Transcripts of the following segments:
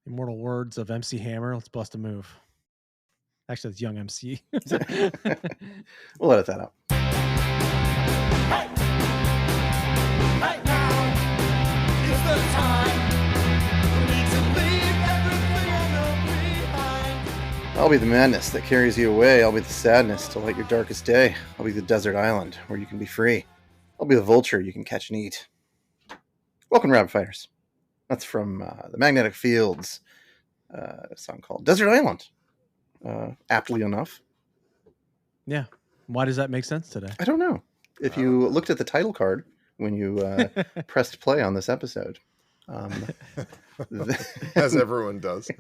Immortal words of MC Hammer. Let's bust a move. Actually, it's young MC. We'll edit that out. Right now is the time for me to leave everything I know behind. I'll be the madness that carries you away. I'll be the sadness to light your darkest day. I'll be the desert island where you can be free. I'll be the vulture you can catch and eat. Welcome, Rapid Fighters. That's from the Magnetic Fields, a song called Desert Island. Aptly enough. Yeah. Why does that make sense today? I don't know. If you looked at the title card when you pressed play on this episode. As everyone does.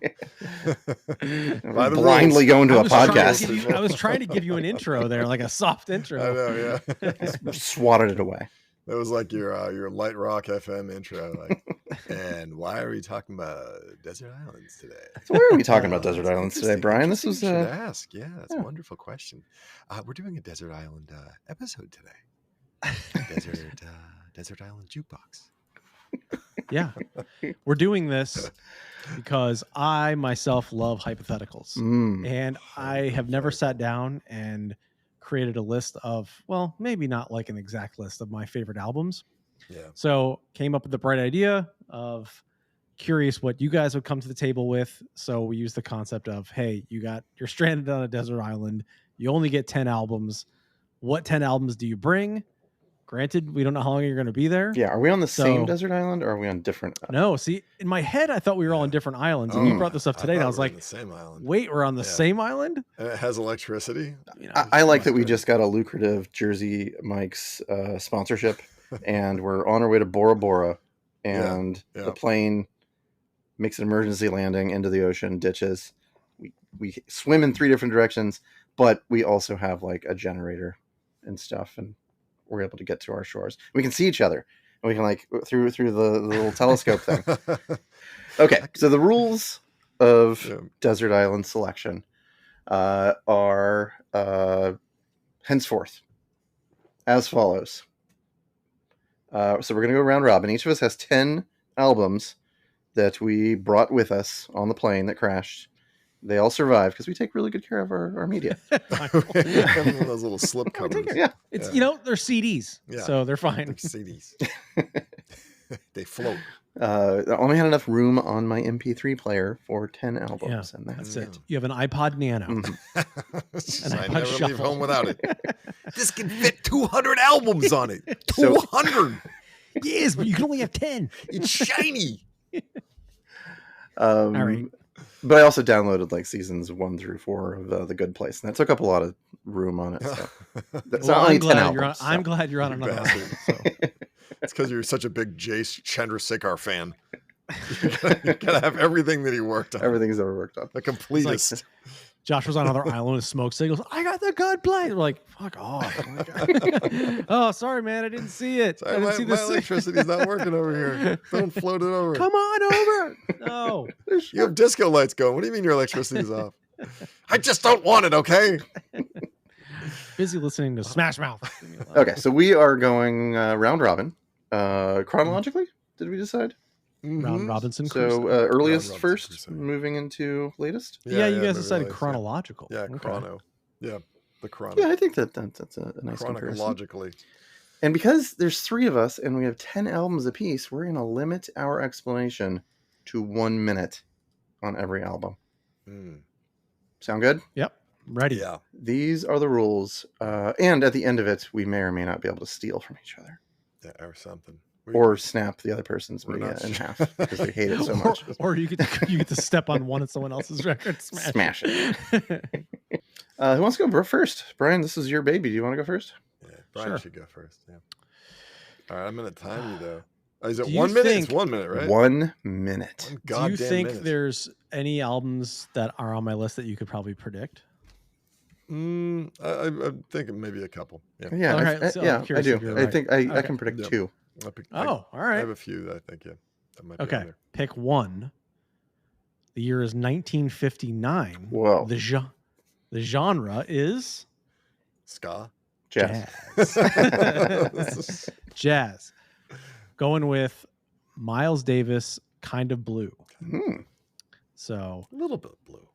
Blindly going to a podcast. I was trying to give you an intro there, like a soft intro. I know, yeah. Swatted it away. That was like your light rock FM intro. Like, and why are we talking about desert islands today? So why are we talking about desert islands today, Brian? This was ask. Yeah, that's a wonderful question. We're doing a desert island episode today. Desert Island Jukebox. Yeah. We're doing this because I myself love hypotheticals. And I have never sat down and created a list of, well, maybe not like an exact list of my favorite albums. Yeah. So came up with the bright idea of curious what you guys would come to the table with. So we used the concept of, hey, you're stranded on a desert island. You only get 10 albums. What 10 albums do you bring? Granted, we don't know how long you're going to be there. Yeah. Are we on the same desert island or are we on different? No. See, in my head, I thought we were all on different islands. And you brought this up today. And I was like, the same island. Wait, we're on the same island? And it has electricity. I like that we just got a lucrative Jersey Mike's sponsorship and we're on our way to Bora Bora and the plane makes an emergency landing into the ocean, ditches. We swim in 3 different directions, but we also have like a generator and stuff, and we're able to get to our shores. We can see each other, and we can like through the little telescope thing. Okay, so the rules of desert island selection are henceforth as follows. So we're going to go round robin. Each of us has 10 albums that we brought with us on the plane that crashed. They all survived because we take really good care of our media. Those little slip covers. Yeah. It's they're CDs, so they're fine. They're CDs. They float. I only had enough room on my MP3 player for 10 albums, and that's it. You have an iPod Nano. And I never leave home without it. This can fit 200 albums on it. 200. Yes, but you can only have 10. It's shiny. All right. But I also downloaded like seasons 1 through 4 of The Good Place, and that took up a lot of room on it. So that's only 10 albums. I'm glad you're on another album. So. It's because you're such a big Jace Chandrasekhar fan. You gotta have everything that he worked on. Everything he's ever worked on. The completest. Like, Josh was on another island with smoke signals. I got the Good Place. We're like, fuck off. Oh, sorry, man. I didn't see it. Sorry, I didn't see my electricity's not working over here. Don't float it over. Come on over. No. You have disco lights going. What do you mean your electricity's off? I just don't want it, okay? Busy listening to Smash Mouth. Okay, so we are going round robin. Chronologically, did we decide? Round Robinson. So earliest first, moving into latest. Yeah, you guys decided chronological. Yeah, chrono. Yeah, the chrono. Yeah, I think that's a nice comparison. Chronologically. And because there's 3 of us and we have 10 albums apiece, we're going to limit our explanation to 1 minute on every album. Sound good? Yep. Ready. Yeah. These are the rules. And at the end of it, we may or may not be able to steal from each other. Yeah, or something. Or snap the other person's media in half because we hate it so much. Or you get to step on one of someone else's record. Smash it. Who wants to go first? Brian, this is your baby. Do you want to go first? Yeah, Brian should go first. Yeah. All right, I'm going to time you though. Is it Do 1 you minute? think- It's 1 minute, right? 1 minute. Do you think there's any albums that are on my list that you could probably predict? I'm thinking maybe a couple. Yeah. Yeah, Okay, I do. right. I think I can predict 2. All right. I have a few that I think, that might be on Okay, there. pick one. The year is 1959. Whoa. The genre is Ska. Jazz. Jazz. Going with Miles Davis, Kind of Blue. So A little bit blue.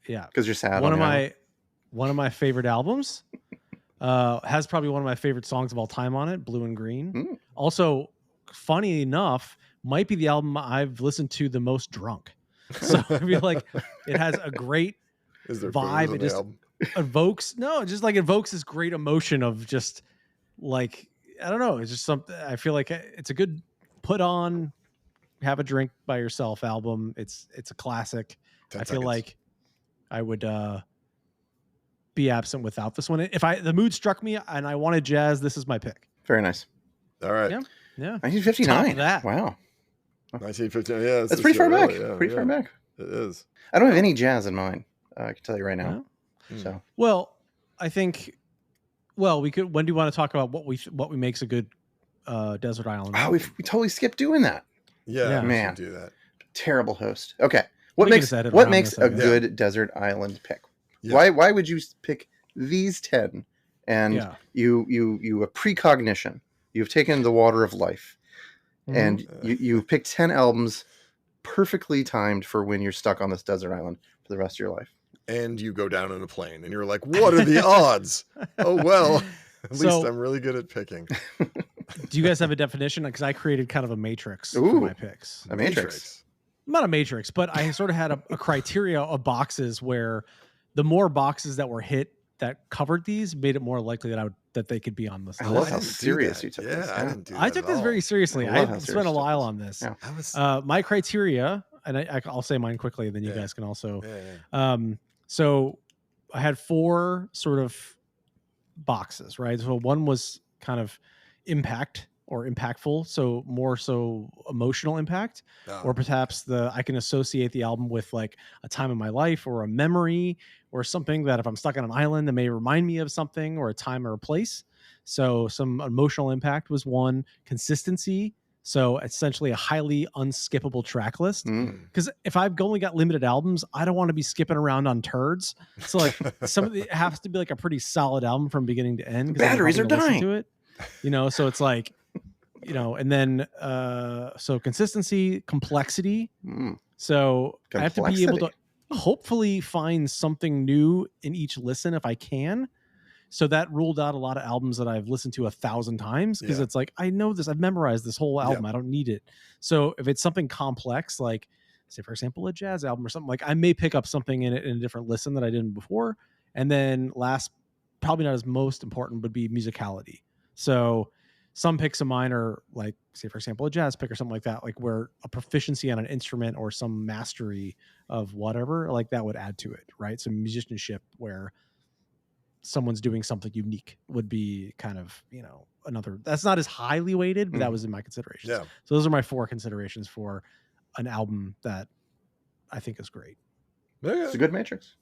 yeah, Because you're sad. one of my favorite albums. Has probably one of my favorite songs of all time on it, Blue and Green. Mm. Also, funny enough, might be the album I've listened to the most drunk. So I feel like it has a great Is there vibe. It just evokes this great emotion of just like, I don't know. It's just something, I feel like it's a good put on, have a drink by yourself album. It's a classic. 10 I feel seconds. like I would be absent without this one. If the mood struck me and I wanted jazz, this is my pick. Very nice. All right. Yeah. 1959. Top of that. Wow. 1959. Yeah. That's pretty far back. Yeah, Pretty far back. It is. I don't have any jazz in mind. I can tell you right now. Yeah. So Well, I think. Well, we could. When do you want to talk about what we makes a good desert island? we totally skipped doing that. Yeah. We man. should do that. Terrible host. Okay. What We can makes just edit what around makes this, I a guess. good desert island pick? Yeah. Why would you pick these 10? And Yeah. you a precognition. You've taken the water of life, and you picked 10 albums perfectly timed for when you're stuck on this desert island for the rest of your life. And you go down in a plane and you're like, what are the odds? Oh, well, at least So- I'm really good at picking. Do you guys have a definition? Because I created kind of a matrix for Ooh. my picks. A matrix. Not a matrix, but I sort of had a criteria of boxes where the more boxes that were hit that covered these made it more likely that they could be on this I list. love how didn't do serious that. you took Yeah, this. I didn't do that. I took at this all. very seriously. I love how I serious spent a you took while this. on this. Yeah. I was. My criteria, and I'll say mine quickly, then you Yeah. guys can also. Yeah. So I had 4 sort of boxes, right? So one was kind of impact or impactful, so more so emotional impact, or perhaps I can associate the album with like a time in my life or a memory or something that if I'm stuck on an island that may remind me of something or a time or a place. So some emotional impact was one. Consistency. So essentially a highly unskippable track list. Because if I've only got limited albums, I don't want to be skipping around on turds. So like it has to be like a pretty solid album from beginning to end. 'Cause I'm Batteries are having to listen dying. to it. So it's like, and then so consistency, complexity. So I have to be able to hopefully find something new in each listen if I can. So that ruled out a lot of albums that I've listened to 1,000 times because it's like, I know this, I've memorized this whole album. I don't need it. So if it's something complex, like say, for example, a jazz album or something, like I may pick up something in it in a different listen that I didn't before. And then last, probably not as most important, would be musicality. So some picks of mine are like, say, for example, a jazz pick or something like that, like where a proficiency on an instrument or some mastery of whatever, like that would add to it, right? So musicianship where someone's doing something unique would be kind of, another, that's not as highly weighted, but that was in my considerations. Yeah. So those are my 4 considerations for an album that I think is great. Yeah. It's a good matrix.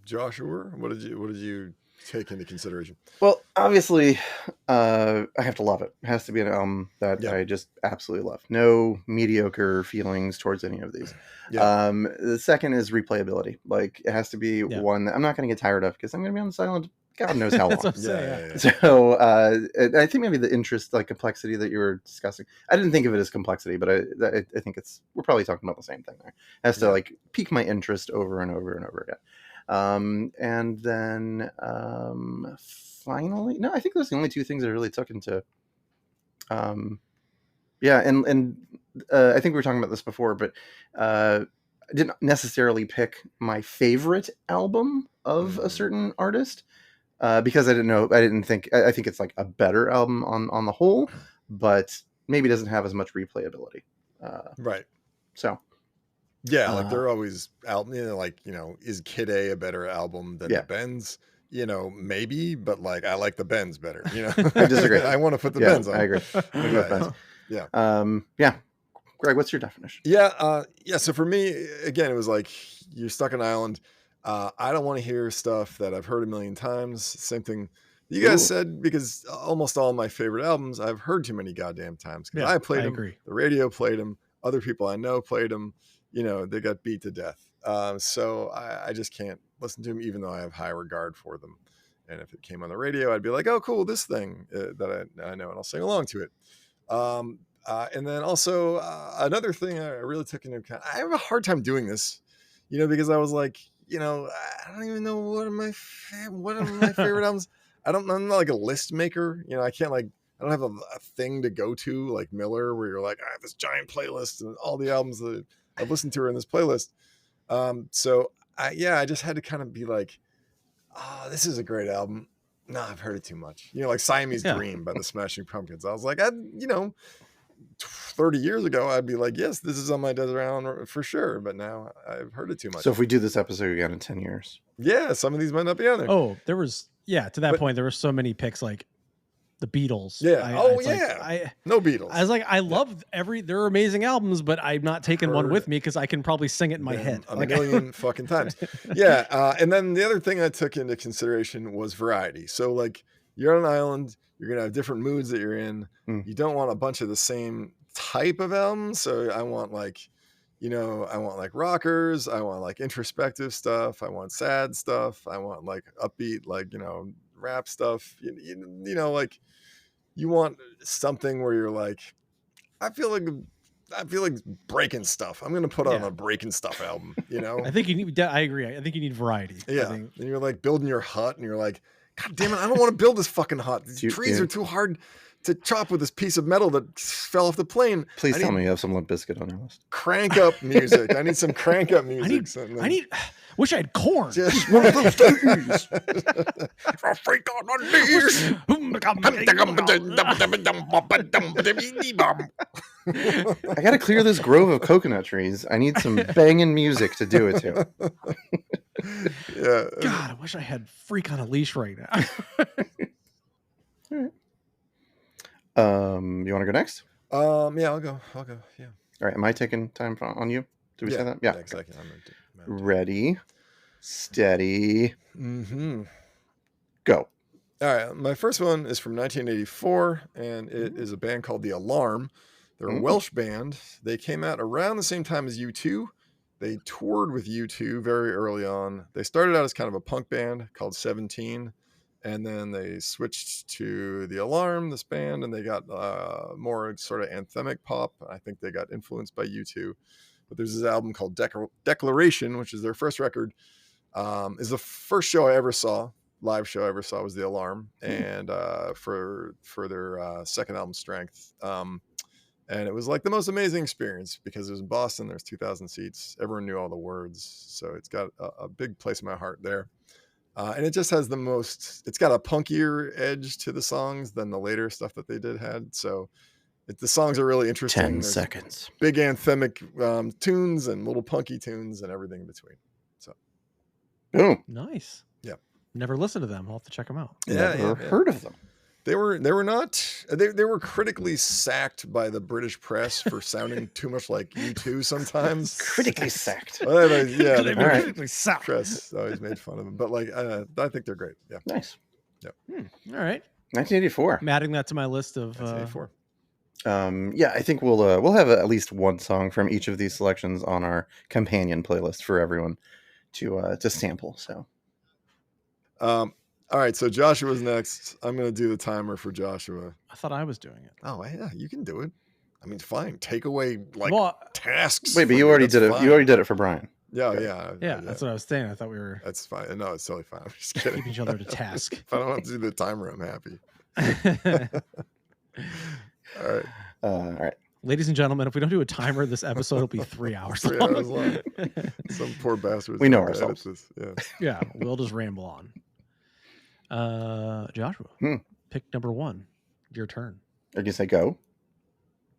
Joshua, what did you take into consideration? Well, obviously, I have to love it. It has to be an album that I just absolutely love. No mediocre feelings towards any of these. Yeah. The second is replayability. Like, it has to be one that I'm not going to get tired of because I'm going to be on this island God knows how long. That's what I'm saying. Yeah. So I think maybe the interest, like complexity that you were discussing, I didn't think of it as complexity, but I think we're probably talking about the same thing there. It has to like pique my interest over and over and over again. And then finally, no, I think those are the only 2 things I really took into. Yeah, and I think we were talking about this before, but I didn't necessarily pick my favorite album of a certain artist. Because I think it's like a better album on the whole, but maybe doesn't have as much replayability. Right. So. Yeah, like they're always out, is Kid A better album than the Bends? Maybe, but like I like the Bends better. I disagree. I want to put the Bends on. I agree. Yeah. Greg, what's your definition? Yeah. So for me, again, it was like you're stuck on an island. I don't want to hear stuff that I've heard a million times. Same thing you guys said, because almost all my favorite albums I've heard too many goddamn times. Because I played them, the radio played them, other people I know played them. They got beat to death. So I just can't listen to them, even though I have high regard for them. And if it came on the radio, I'd be like, oh, cool, this thing that I know, and I'll sing along to it. And then also another thing I really took into account, I have a hard time doing this because I was like, I don't even know what are my favorite albums. I'm not like a list maker. I can't I don't have a thing to go to like Miller where you're like, I have this giant playlist and all the albums that I've listened to are in this playlist. So I just had to kind of be like, oh, this is a great album. No, I've heard it too much. Like Siamese Dream by the Smashing Pumpkins. I was like, 30 years ago, I'd be like, yes, this is on my Desert Island for sure. But now I've heard it too much. So if we do this episode again in 10 years. Yeah, some of these might not be on there. Oh, there was, to that point, there were so many picks like the Beatles. Yeah. No Beatles. I was like, I love they're amazing albums, but I'm not taking one with me because I can probably sing it in my head a million fucking times. Yeah. And then the other thing I took into consideration was variety. So like you're on an island, you're going to have different moods that you're in. You don't want a bunch of the same type of albums. So I want like rockers. I want like introspective stuff. I want sad stuff. I want like upbeat, like, rap stuff. Like you want something where you're like, I feel like breaking stuff. I'm going to put on a breaking stuff album, I think you need, I agree. I think you need variety. Yeah. And you're like building your hut and you're like, God damn it, I don't want to build this fucking hut. These trees are too hard to chop with this piece of metal that fell off the plane. Please tell me you have some Limp Bizkit on your list. Crank up music. I need some crank up music. Wish I had corn. Just one of those days. I freak on my knees. I gotta clear this grove of coconut trees. I need some banging music to do it to. Yeah. God, I wish I had Freak on a Leash right now. All right. You want to go next? Yeah, I'll go. Yeah. All right. Am I taking time on you? Did we say that? Yeah. Exactly. Ready, steady, go. All right. My first one is from 1984, and it is a band called The Alarm. They're a Welsh band. They came out around the same time as U2. They toured with U2 very early on. They started out as kind of a punk band called 17, and then they switched to The Alarm, this band, and they got more sort of anthemic pop. I think they got influenced by U2. But there's this album called Declaration, which is their first record. Is the first show I ever saw, live show I ever saw was The Alarm, and for their second album, Strength. And it was like the most amazing experience because it was in Boston. There's 2,000 seats. Everyone knew all the words. So it's got a big place in my heart there. And it just has it's got a punkier edge to the songs than the later stuff that they had. So the songs are really interesting. 10 seconds. Big anthemic tunes and little punky tunes and everything in between. So, boom. Nice. Yeah. Never listened to them. I'll have to check them out. Never heard of them. They were critically sacked by the British press for sounding too much like U2 sometimes. Critically sacked. The critically sacked. Press always made fun of them, but I think they're great. Yeah. Nice. Yeah. All right. 1984. I'm adding that to my list of 1984. I think we'll have at least one song from each of these selections on our companion playlist for everyone to sample. So, all right, so Joshua's next. I'm going to do the timer for Joshua. I thought I was doing it. Oh, yeah, you can do it. I mean, fine. Take away tasks. Wait, but you already did it. Fine. You already did it for Brian. Yeah. That's what I was saying. I thought we were. That's fine. No, it's totally fine. I'm just kidding. Keep each other to task. If I don't have to do the timer, I'm happy. All right. Ladies and gentlemen, if we don't do a timer, this episode will be 3 hours 3 long. hours long. Some poor bastards. We know ourselves. Yeah, we'll just ramble on. Joshua, pick number 1. Your turn. I guess I go.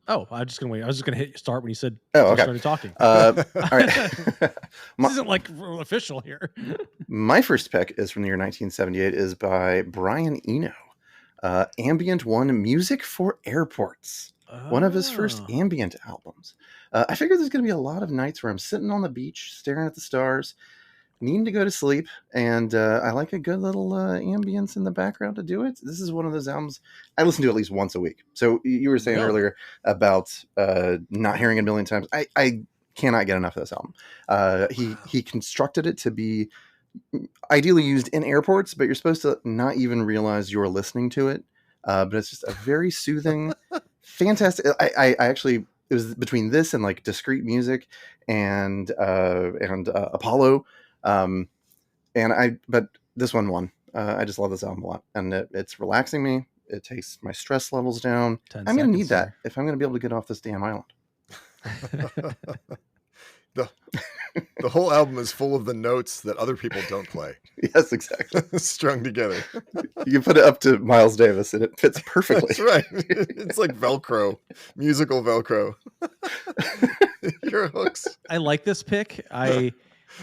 Oh, I was just gonna wait. I was just gonna hit start when you said started talking. All right. This isn't like official here. My first pick is from the year 1978. Is by Brian Eno. Ambient One, Music for Airports. One of his first ambient albums. I figured there's going to be a lot of nights where I'm sitting on the beach, staring at the stars, needing to go to sleep, and I like a good little ambience in the background to do it. This is one of those albums I listen to at least once a week. So you were saying earlier about not hearing it a million times. I cannot get enough of this album. He constructed it to be ideally used in airports, but you're supposed to not even realize you're listening to it. But it's just a very soothing, fantastic. I actually it was between this and like Discreet Music and Apollo. But this one won. I just love this album a lot, and it's relaxing me. It takes my stress levels down. I'm going to need that if I'm going to be able to get off this damn island. The whole album is full of the notes that other people don't play. Yes, exactly. Strung together. You can put it up to Miles Davis and it fits perfectly. That's right. It's like Velcro, musical Velcro. Your hooks. I like this pick. I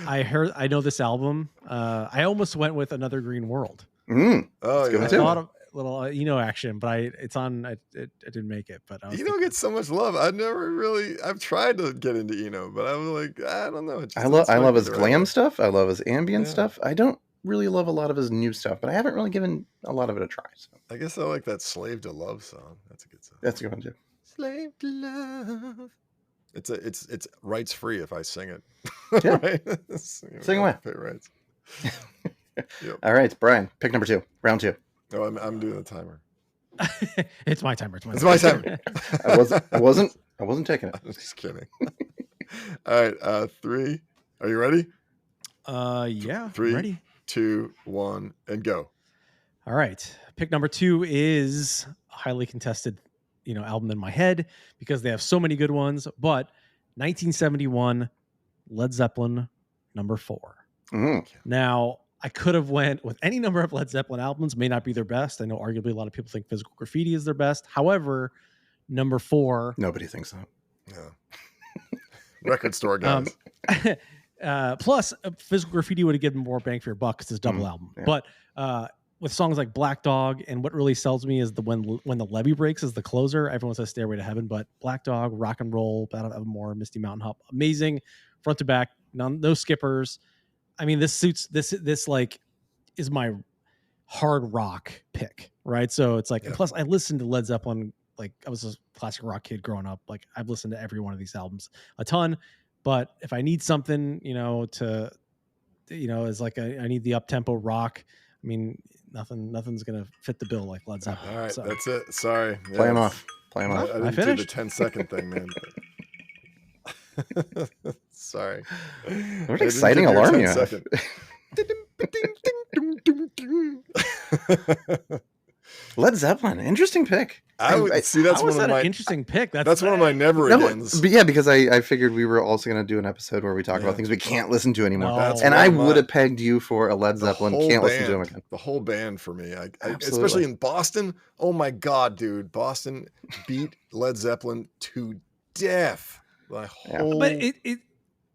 know this album. I almost went with Another Green World. Oh, yeah. I thought of little action, but it's on. I didn't make it, but Eno gets so much love. I've tried to get into Eno, but I was like, I don't know. I love his glam stuff. I love his ambient stuff. I don't really love a lot of his new stuff, but I haven't really given a lot of it a try. So I guess I like that "Slave to Love" song. That's a good song. That's a good one too. Slave to Love. It's rights free if I sing it. Yeah. Right? Sing away. Pay rights. Yep. All right, Brian, pick number 2, round 2. Oh, I'm doing the timer. It's my timer. It's my timer. I wasn't taking it. I'm just kidding. All right, 3. Are you ready? Yeah. 3, ready. 2, 1, and go. All right. Pick number 2 is a highly contested, album in my head because they have so many good ones. But 1971, Led Zeppelin, number 4. Mm. Now, I could have went with any number of Led Zeppelin albums. May not be their best. I know arguably a lot of people think Physical Graffiti is their best. However, number 4. Nobody thinks that. Yeah. Record store guys. Plus, Physical Graffiti would have given more bang for your buck because it's a double album. Yeah. But with songs like Black Dog, and what really sells me is when the levee breaks is the closer. Everyone says Stairway to Heaven, but Black Dog, Rock and Roll, Battle of Evermore, Misty Mountain Hop, amazing front to back, no skippers. I mean, this suits this like is my hard rock pick, right? So it's like, and plus I listened to Led Zeppelin, like I was a classic rock kid growing up. Like I've listened to every one of these albums a ton, but if I need something, is like I need the up tempo rock. I mean, nothing's gonna fit the bill like Led Zeppelin. All right, so. That's it. Sorry. Play him off. I didn't do the 10-second thing, man. Sorry. What an exciting alarm you have. Led Zeppelin, interesting pick. I would see that's one of my interesting pick. That's one of my never agains. But yeah, because I figured we were also going to do an episode where we talk about things we can't listen to anymore. No. And I would have pegged you for a Led Zeppelin. Can't listen to them again. The whole band for me, I especially in Boston. Oh my God, dude! Boston beat Led Zeppelin to death. My whole but it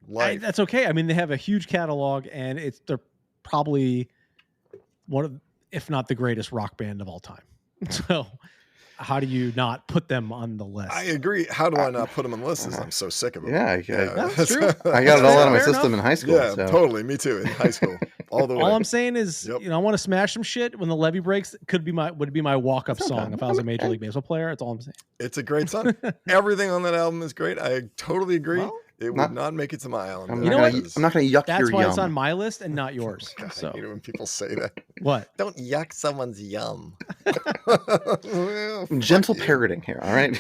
life. that's okay. I mean, they have a huge catalog, and they're probably one of, if not the greatest rock band of all time. So how do you not put them on the list? I agree. How do I not put them on the list? I'm so sick of them. Yeah, that's true. I got it all out of my system in high school. Yeah, totally. Me too. In high school, all the way. All I'm saying is, I want to smash some shit when the levee breaks. Would be my walk up song if I was a Major League Baseball player. That's all I'm saying. It's a great song. Everything on that album is great. I totally agree. Well, it would not make it to my island. I'm not going to yuck That's your why yum. it's on my list and not yours. God, So I hate it when people say that. What? Don't yuck someone's yum. Well, Gentle parroting here. All right.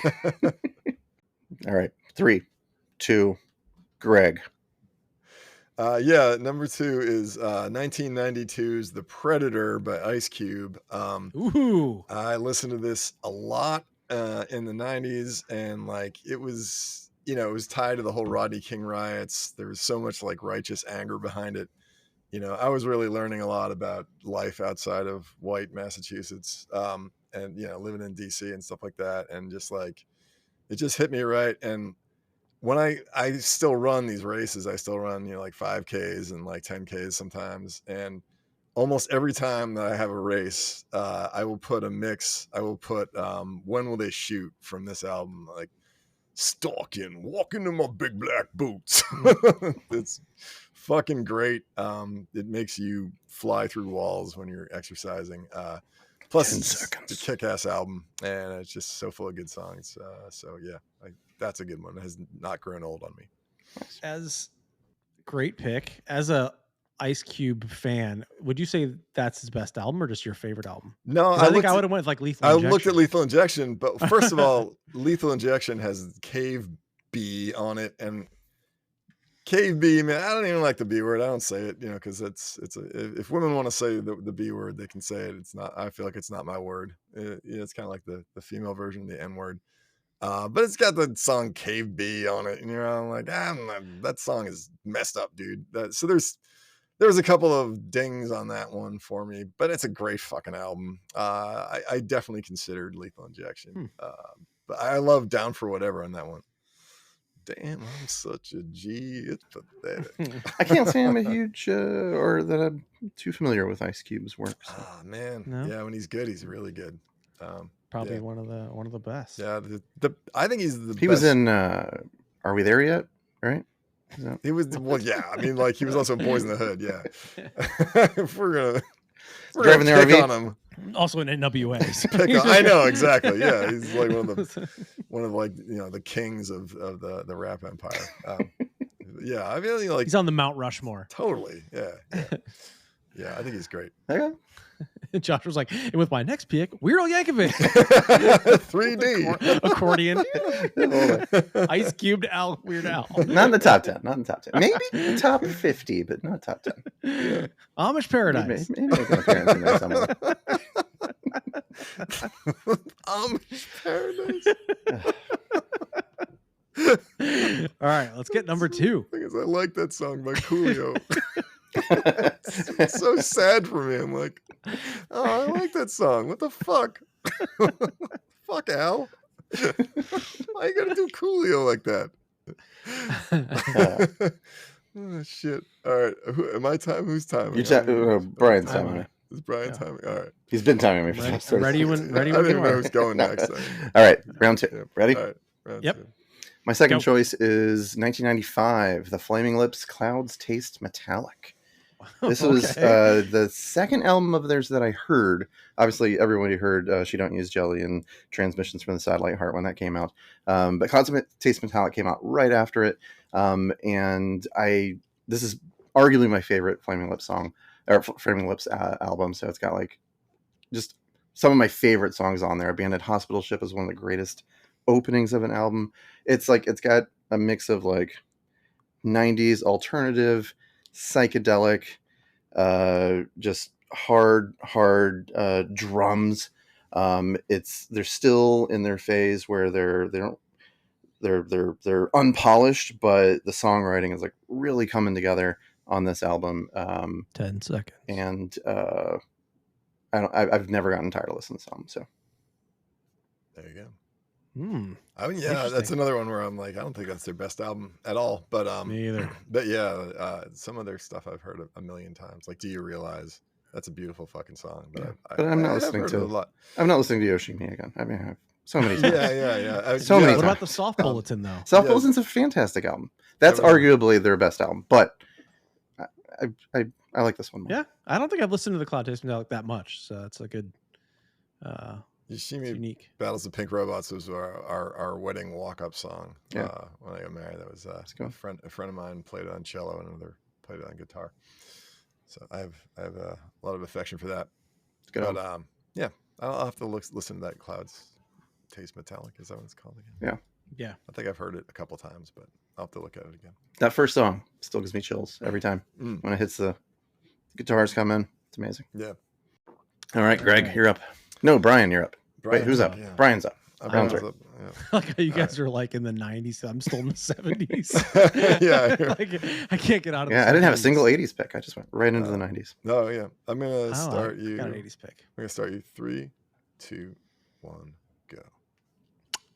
All right. 3, 2, Greg. Number 2 is 1992's The Predator by Ice Cube. Ooh. I listened to this a lot in the 90s, and like it was tied to the whole Rodney King riots. There was so much like righteous anger behind it. I was really learning a lot about life outside of white Massachusetts, and living in DC and stuff like that, and just like it just hit me right. And when I still run these races, I still run like 5Ks and like 10Ks sometimes, and almost every time that I have a race, I will put a mix. I will put When Will They Shoot from this album, like stalking, walking in my big black boots. It's fucking great. It makes you fly through walls when you're exercising. Plus, it's a kick-ass album, and it's just so full of good songs. That's a good one. It has not grown old on me. As great pick, as a Ice Cube fan, would you say that's his best album or just your favorite album? No, I think I would have went with like Lethal Injection. I looked at Lethal Injection, but first of all, Lethal Injection has Cave B on it, and Cave B, man, I don't even like the B word. I don't say it, because if women want to say the B word, they can say it. It's not. I feel like it's not my word. It's kind of like the female version, the N word. But it's got the song Cave B on it, and I'm like, that song is messed up, dude. So there was a couple of dings on that one for me, but it's a great fucking album. I definitely considered Lethal Injection, but I love Down for Whatever on that one. Damn, I'm such a G. It's pathetic. I can't say I'm a huge or that I'm too familiar with Ice Cube's work. So. Oh man, No? Yeah, when he's good, he's really good. Probably one of the best. Yeah, I think he's the. He was in. Are We There Yet? Right. He was yeah. I mean, like he was also in Boys in the Hood. Yeah. If we're driving the RV on him. Also in NWA. I know exactly. Yeah, he's like one of like the kings of the rap empire. Yeah, I mean like he's on the Mount Rushmore. Totally. Yeah. Yeah, I think he's great. Okay. Josh was like, and with my next pick, Weird Al Yankovic. 3D. Accordion. Ice Cubed Al, Weird Al. Not in the top 10. Not in the top 10. Maybe the top 50, but not top 10. Yeah. Amish Paradise. Maybe make an appearance in there somewhere. Amish Paradise. All right, let's get number 2. The thing is, I like that song by Coolio. It's so sad for me. I'm like, oh, I like that song. What the fuck? Fuck Al. Why you gotta do Coolio like that? Oh shit. All right. My time? Who's timing? Brian's timing. It's Brian timing. All right. He's been timing me for ready when I don't even know who's going next. All right. Round 2. Yep. Ready? All right. Round 2. My second choice is 1995, The Flaming Lips, Clouds Taste Metallic. This was the second album of theirs that I heard. Obviously, everybody heard She Don't Use Jelly and Transmissions from the Satellite Heart when that came out. But Clouds Taste Metallic came out right after it. And this is arguably my favorite Flaming Lips song, or Flaming Lips album. So it's got like just some of my favorite songs on there. Abandoned Hospital Ship is one of the greatest openings of an album. It's got a mix of like 90s alternative, psychedelic, just hard drums. They're still in their phase where they're unpolished, but the songwriting is like really coming together on this album. 10 seconds. And I've never gotten tired of listening to this album. So there you go. I mean, yeah, that's another one where I'm like, I don't think that's their best album at all. But me either. But yeah, some of their stuff I've heard a million times. Like, Do You Realize? That's a beautiful fucking song. But, I'm not listening to it. I'm not listening to Yoshimi again. I mean, I have so many times. Yeah. So many. What about the Soft Bulletin though? Soft Bulletin's a fantastic album. That's arguably their best album. But I like this one more. Yeah, I don't think I've listened to the Cloud Taste Metallic that much, so it's a good. Unique. Battles of Pink Robots was our wedding walk-up song. Yeah. When I got married, that was a friend of mine played it on cello and another played it on guitar. So I have a lot of affection for that. Good. But yeah, I'll have to listen to that Clouds Taste Metallic. Is that what it's called again? Yeah. I think I've heard it a couple times, but I'll have to look at it again. That first song still gives me chills every time when it hits the guitars come in. It's amazing. Yeah. All right, Greg, you're up. No, Brian, you're up. Brian's Wait, who's up? Yeah. Brian's up. Brian's up. Yeah. Like how you guys are like in the 90s. I'm still in the 70s. Yeah. Like, I can't get out of I didn't have a single 80s pick. I just went right into the 90s. No, yeah. I'm going to start I you. got an 80s pick. I'm going to start you. 3, 2, 1, go.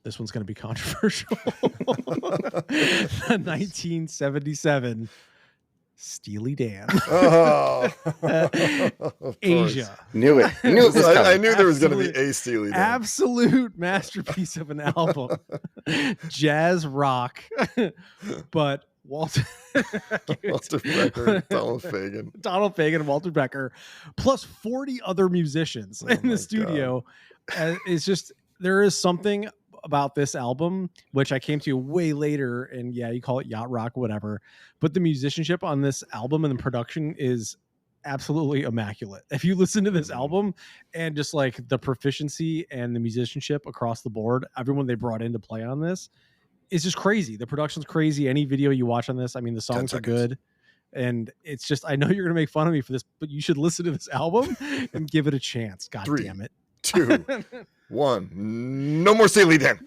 This one's going to be controversial. 1977. Steely Dan. Asia. Knew it. I knew there was going to be a Steely Dan. Absolute masterpiece of an album. Jazz rock. But Walter Becker, Donald Fagen, Walter Becker, plus 40 other musicians in the studio. It's just, there is something about this album, which I came to way later, and yeah, you call it yacht rock, whatever, but the musicianship on this album and the production is absolutely immaculate. If you listen to this album and just like the proficiency and the musicianship across the board, everyone they brought in to play on this is just crazy. The production's crazy. Any video you watch on this, I mean, the songs are good. And it's just, I know you're going to make fun of me for this, but you should listen to this album and give it a chance. God 3, damn it. 2, 1. No more Steely Dan.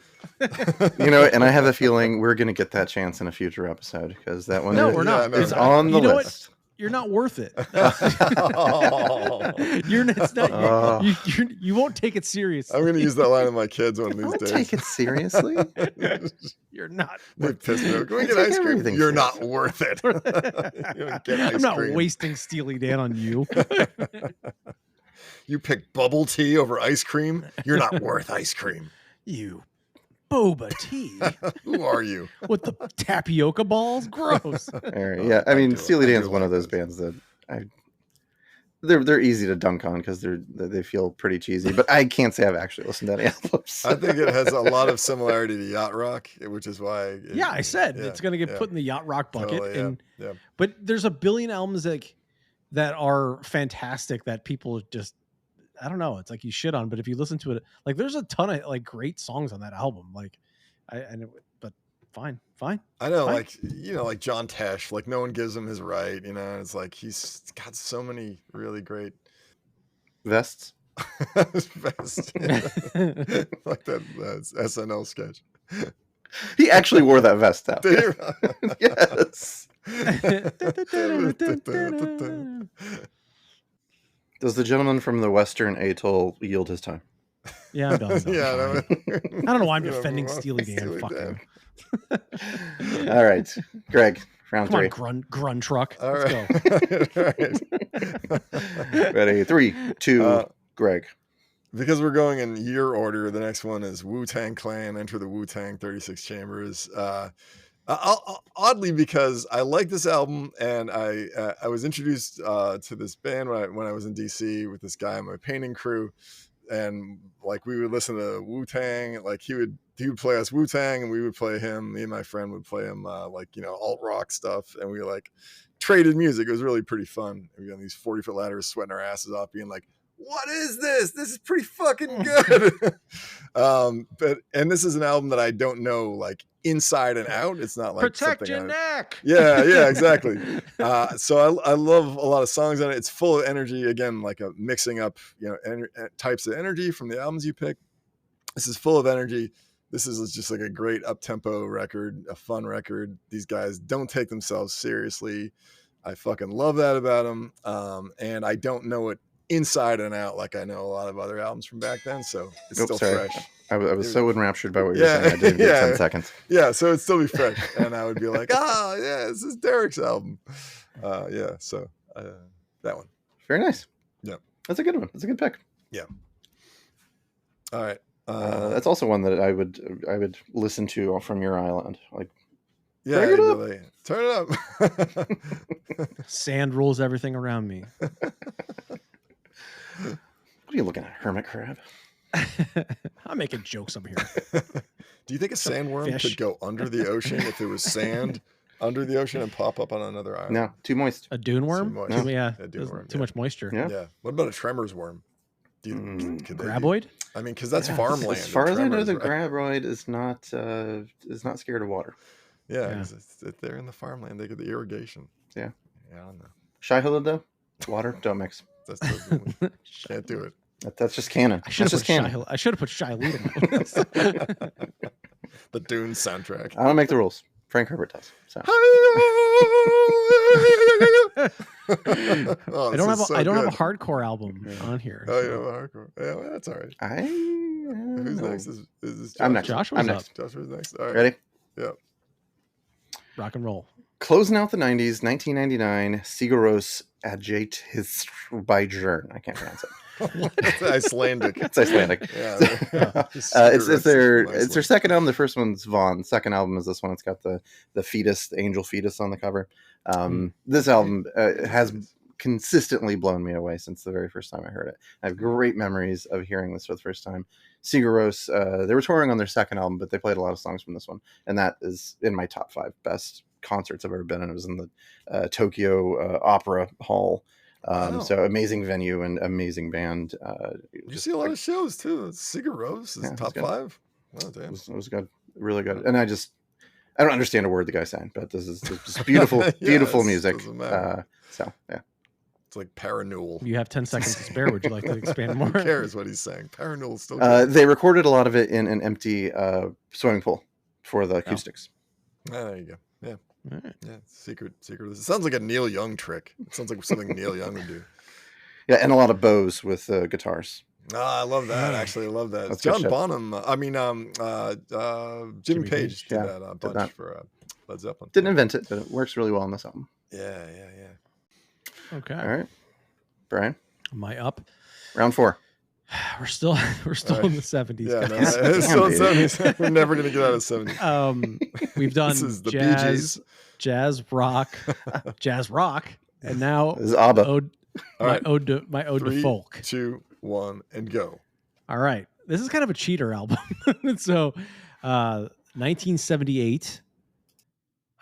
You know, and I have a feeling we're going to get that chance in a future episode because that one we're not. is on the list. You're not worth it. You won't take it serious. I'm going to use that line with my kids one of these days. Take it seriously. You're not. They piss me off. Can we get ice cream? You're not worth it. I'm not wasting Steely Dan on you. You pick bubble tea over ice cream. You're not worth ice cream. You boba tea. Who are you? With the tapioca balls? Gross. Yeah, I mean, Steely Dan's one of those bands that they're easy to dunk on because they feel pretty cheesy. But I can't say I've actually listened to any albums. I think it has a lot of similarity to yacht rock, which is why. I said it's going to get put in the yacht rock bucket. Totally, But there's a billion albums that are fantastic that people just, I don't know. It's like you shit on, but if you listen to it, like there's a ton of like great songs on that album. Like but fine. I know, fine. like John Tesh, like no one gives him his right. It's like he's got so many really great vests. Vest. Like that SNL sketch. He actually wore that vest out. Yes. Does the gentleman from the Western Atoll yield his time? Yeah, I'm done. I don't know why I'm defending Steely Dan. Fuck him. All right, Greg, round 3. On, grun truck. All Let's right. go. All right. Ready? 3, 2, Greg. Because we're going in year order, the next one is Wu-Tang Clan, Enter the Wu-Tang, 36 Chambers. Oddly, because I like this album, and I was introduced to this band when I was in DC with this guy on my painting crew, and like we would listen to Wu-Tang. Like he would play us Wu-Tang, and we would play him. Me and my friend would play him alt rock stuff, and we like traded music. It was really pretty fun. We got these 40-foot ladders, sweating our asses off, being like, what is this? This is pretty fucking good. And this is an album that I don't know like inside and out. It's not like protect your neck. Yeah, exactly. So I love a lot of songs on it. It's full of energy. Again, like a mixing up, types of energy from the albums you pick. This is full of energy. This is just like a great up-tempo record, a fun record. These guys don't take themselves seriously. I fucking love that about them. And I don't know it inside and out like I know a lot of other albums from back then, so it's still fresh. I was so enraptured by what you were saying. I didn't get 10 seconds. Yeah, so it'd still be fresh, and I would be like, this is Derek's album. So that one. Very nice. Yeah, that's a good one. That's a good pick. Yeah. All right. That's also one that I would listen to from your island. Like, yeah, really. Turn it up. Sand rules everything around me. What are you looking at, hermit crab? I'm making jokes over here. Do you think a sandworm could go under the ocean if there was sand under the ocean and pop up on another island? No, too moist. A dune worm? No. Yeah, a dune worm, too much moisture. Yeah. What about a tremors worm? Graboid? I mean, because that's farmland. As far as I know, the graboid is not scared of water. Yeah. If they're in the farmland, they get the irrigation. Yeah. I don't know. Shai-Hulud, though, water don't mix. Can't do it. That's just canon. I should have put Shai-Hulud in. The Dune soundtrack. I don't make the rules. Frank Herbert does. So. I don't have a hardcore album on here. Oh, you have a hardcore. Yeah, well, that's all right. Who's next? Is this Josh? I'm next. Joshua's next. Joshua's next. All right. Ready? Yeah. Rock and roll. Closing out the 90s, 1999, Sigaros Adjatizbijern. I can't pronounce it. It's Icelandic. It's Icelandic. Yeah. It's their second album. The first one's Vaughn. Second album is this one. It's got the fetus, the angel fetus on the cover. This album has consistently blown me away since the very first time I heard it. I have great memories of hearing this for the first time. Sigur Rós, they were touring on their second album, but they played a lot of songs from this one, and that is in my top 5 best concerts I've ever been in. It was in the Tokyo Opera Hall. Wow. So amazing venue and amazing band. You see a lot of shows too. Sigur Rós is top 5. Oh, damn. It was good, really good. And I don't understand a word the guy's saying, but this is just beautiful, beautiful music. So yeah, it's like Paranul. You have 10 seconds to spare. Would you like to expand more? Who cares what he's saying? Paranul still good. They recorded a lot of it in an empty swimming pool for the acoustics. There you go. Yeah. Right. Yeah. Secret. It sounds like a Neil Young trick. It sounds like something Neil Young would do. Yeah, and a lot of bows with guitars. I love that. Actually, I love that. That's John good shit. Bonham. Jimmy Page did that a bunch for Led Zeppelin. Didn't invent it, but it works really well on this album. Yeah. Okay. All right, Brian. Am I up? Round 4. We're still in the 70s. Yeah, guys. it's still in 70s. We're never gonna get out of 70s. We've done This is the Bee Gees. jazz rock, and now This is ABBA. All right. ode to 3, folk. 2, 1, and go. All right, this is kind of a cheater album. So, 1978,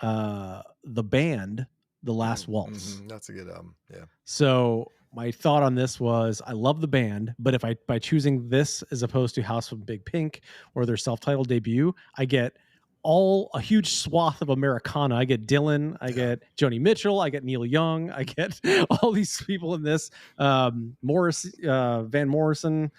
the band, The Last Waltz. That's a good album. Yeah. So my thought on this was, I love the band, but if by choosing this as opposed to House of Big Pink or their self-titled debut, I get a huge swath of Americana. I get Dylan, I get Joni Mitchell, I get Neil Young, I get all these people in this. Van Morrison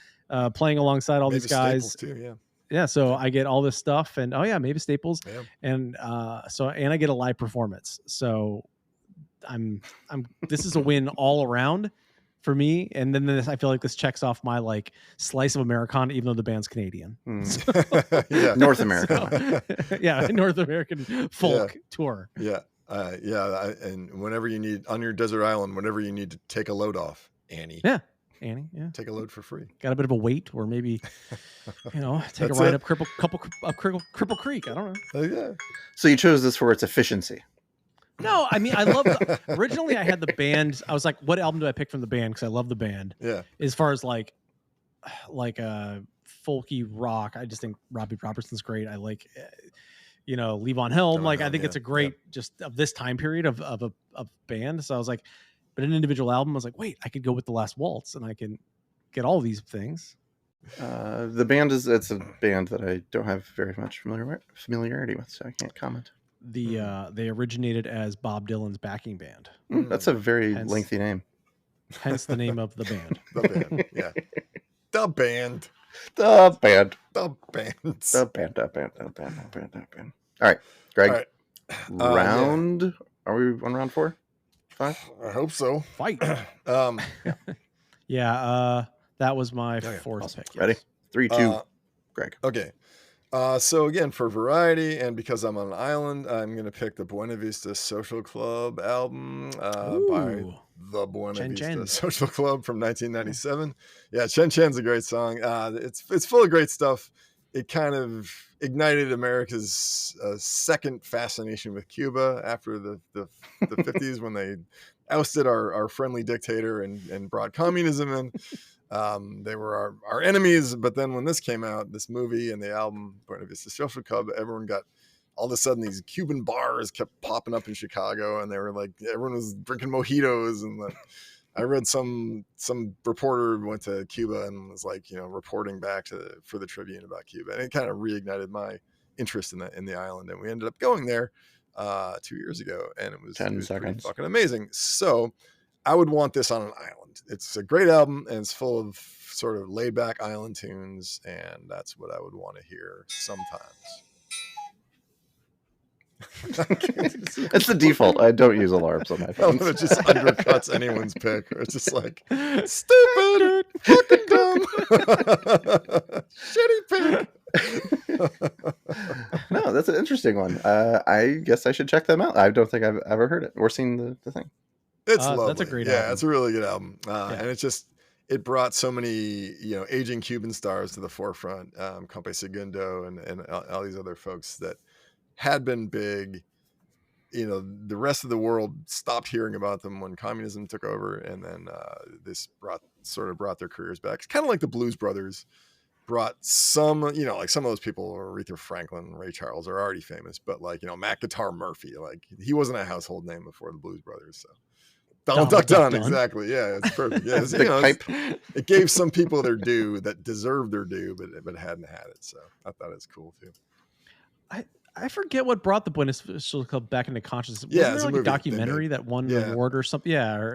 playing alongside all these guys. Staples too, yeah, so I get all this stuff, and maybe Staples, yeah. and I get a live performance. So this is a win all around for me. And then I feel like this checks off my like slice of Americana, even though the band's Canadian. North America. North American folk tour. Yeah. And whenever you need on your desert island, whenever you need to take a load off, Annie. Yeah. Take a load for free. Got a bit of a weight, or maybe take a ride up Cripple Creek. I don't know. Oh yeah. So you chose this for its efficiency. No, I mean, I love originally I had the band. I was like, what album do I pick from the band? Because I love the band. Yeah. As far as like folky rock, I just think Robbie Robertson's great. I like, Levon Helm. I think it's a great just of this time period of a band. So I was like, but an individual album, I was like, wait, I could go with The Last Waltz and I can get all these things. The band it's a band that I don't have very much familiarity with, so I can't comment. They originated as Bob Dylan's backing band. That's a very lengthy name. Hence the name of the band. The band, yeah. The band. The band. The band. The band. The band. The band. The band. The band. All right, Greg. All right. Round. Are we on round 4? 5? I hope so. Fight. Yeah. That was my fourth pick. Yes. Ready? 3, 2. Greg. Okay. So again, for variety, and because I'm on an island, I'm going to pick the Buena Vista Social Club album by the Buena Vista Social Club from 1997. Yeah, Chen Chen's a great song. It's full of great stuff. It kind of ignited America's second fascination with Cuba after the 50s when they ousted our friendly dictator and brought communism in. They were our enemies, but then when this came out, this movie and the album Buena Vista Social Club, everyone got all of a sudden these Cuban bars kept popping up in Chicago, and they were like everyone was drinking mojitos. And I read some reporter went to Cuba and was like reporting back for the Tribune about Cuba, and it kind of reignited my interest in the island. And we ended up going there 2 years ago, and it was pretty fucking amazing. So I would want this on an island. It's a great album, and it's full of sort of laid back island tunes, and that's what I would want to hear sometimes. It's the default. I don't use alarms on my phone. It just undercuts anyone's pick. It's just like stupid, fucking dumb, shitty pick. No, that's an interesting one. I guess I should check them out. I don't think I've ever heard it or seen the thing. It's lovely. That's a great album. Yeah, it's a really good album. And it brought so many, aging Cuban stars to the forefront. Compa Segundo and all these other folks that had been big the rest of the world stopped hearing about them when communism took over, and then this brought their careers back. It's kind of like the Blues Brothers brought some, like some of those people, Aretha Franklin, Ray Charles, are already famous, but like, Mac Guitar Murphy, like he wasn't a household name before the Blues Brothers. So Donald Duck Dunn, exactly. Yeah, it's perfect. Yeah, it gave some people their due that deserved their due, but hadn't had it. So I thought it was cool too. I forget what brought the Beneficial Club back into consciousness. Yeah, Wasn't there like a documentary that won an award or something? Yeah.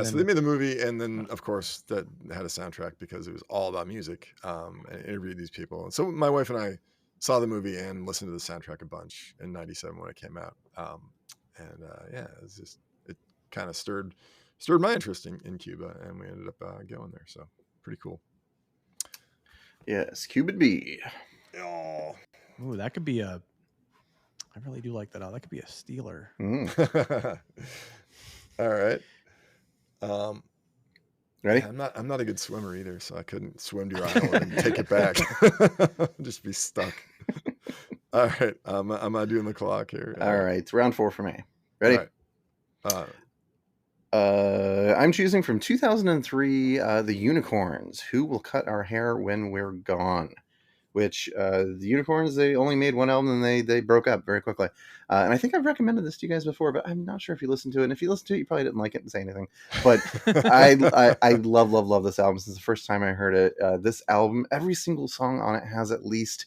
So they made the movie, and then of course that had a soundtrack because it was all about music, and interviewed these people. And so my wife and I saw the movie and listened to the soundtrack a bunch in '97 when it came out. It was just, it kind of stirred my interest in Cuba, and we ended up going there. So pretty cool. Yes, Cuban B. Oh, ooh, that could be a. I really do like that. That could be a stealer. All right. Ready? Yeah, I'm not a good swimmer either, so I couldn't swim to your island and take it back. Just be stuck. All right. I'm doing the clock here. All right. It's round 4 for me. Ready? All right. I'm choosing from 2003, The Unicorns, Who Will Cut Our Hair When We're Gone? Which the Unicorns, they only made one album and they broke up very quickly. And I think I've recommended this to you guys before, but I'm not sure if you listened to it. And if you listened to it, you probably didn't like it and say anything. But I love this album since the first time I heard it. This album, every single song on it has at least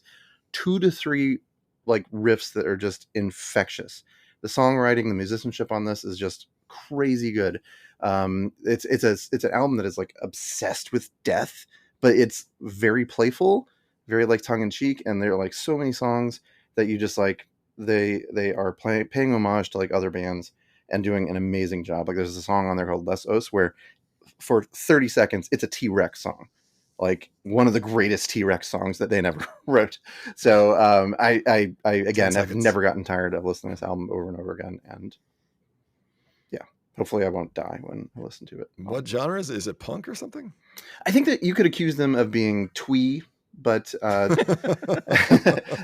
2 to 3 like riffs that are just infectious. The songwriting, the musicianship on this is just crazy good. It's an album that is like obsessed with death, but it's very playful, very like tongue in cheek, and there are like so many songs that you just like they are paying homage to like other bands and doing an amazing job. Like there's a song on there called Les Os where for 30 seconds it's a T-Rex song, like one of the greatest T-Rex songs that they never wrote. So I again have never gotten tired of listening to this album over and over again, and yeah, hopefully I won't die when I listen to it. What genre is it? Punk or something? I think that you could accuse them of being twee, but that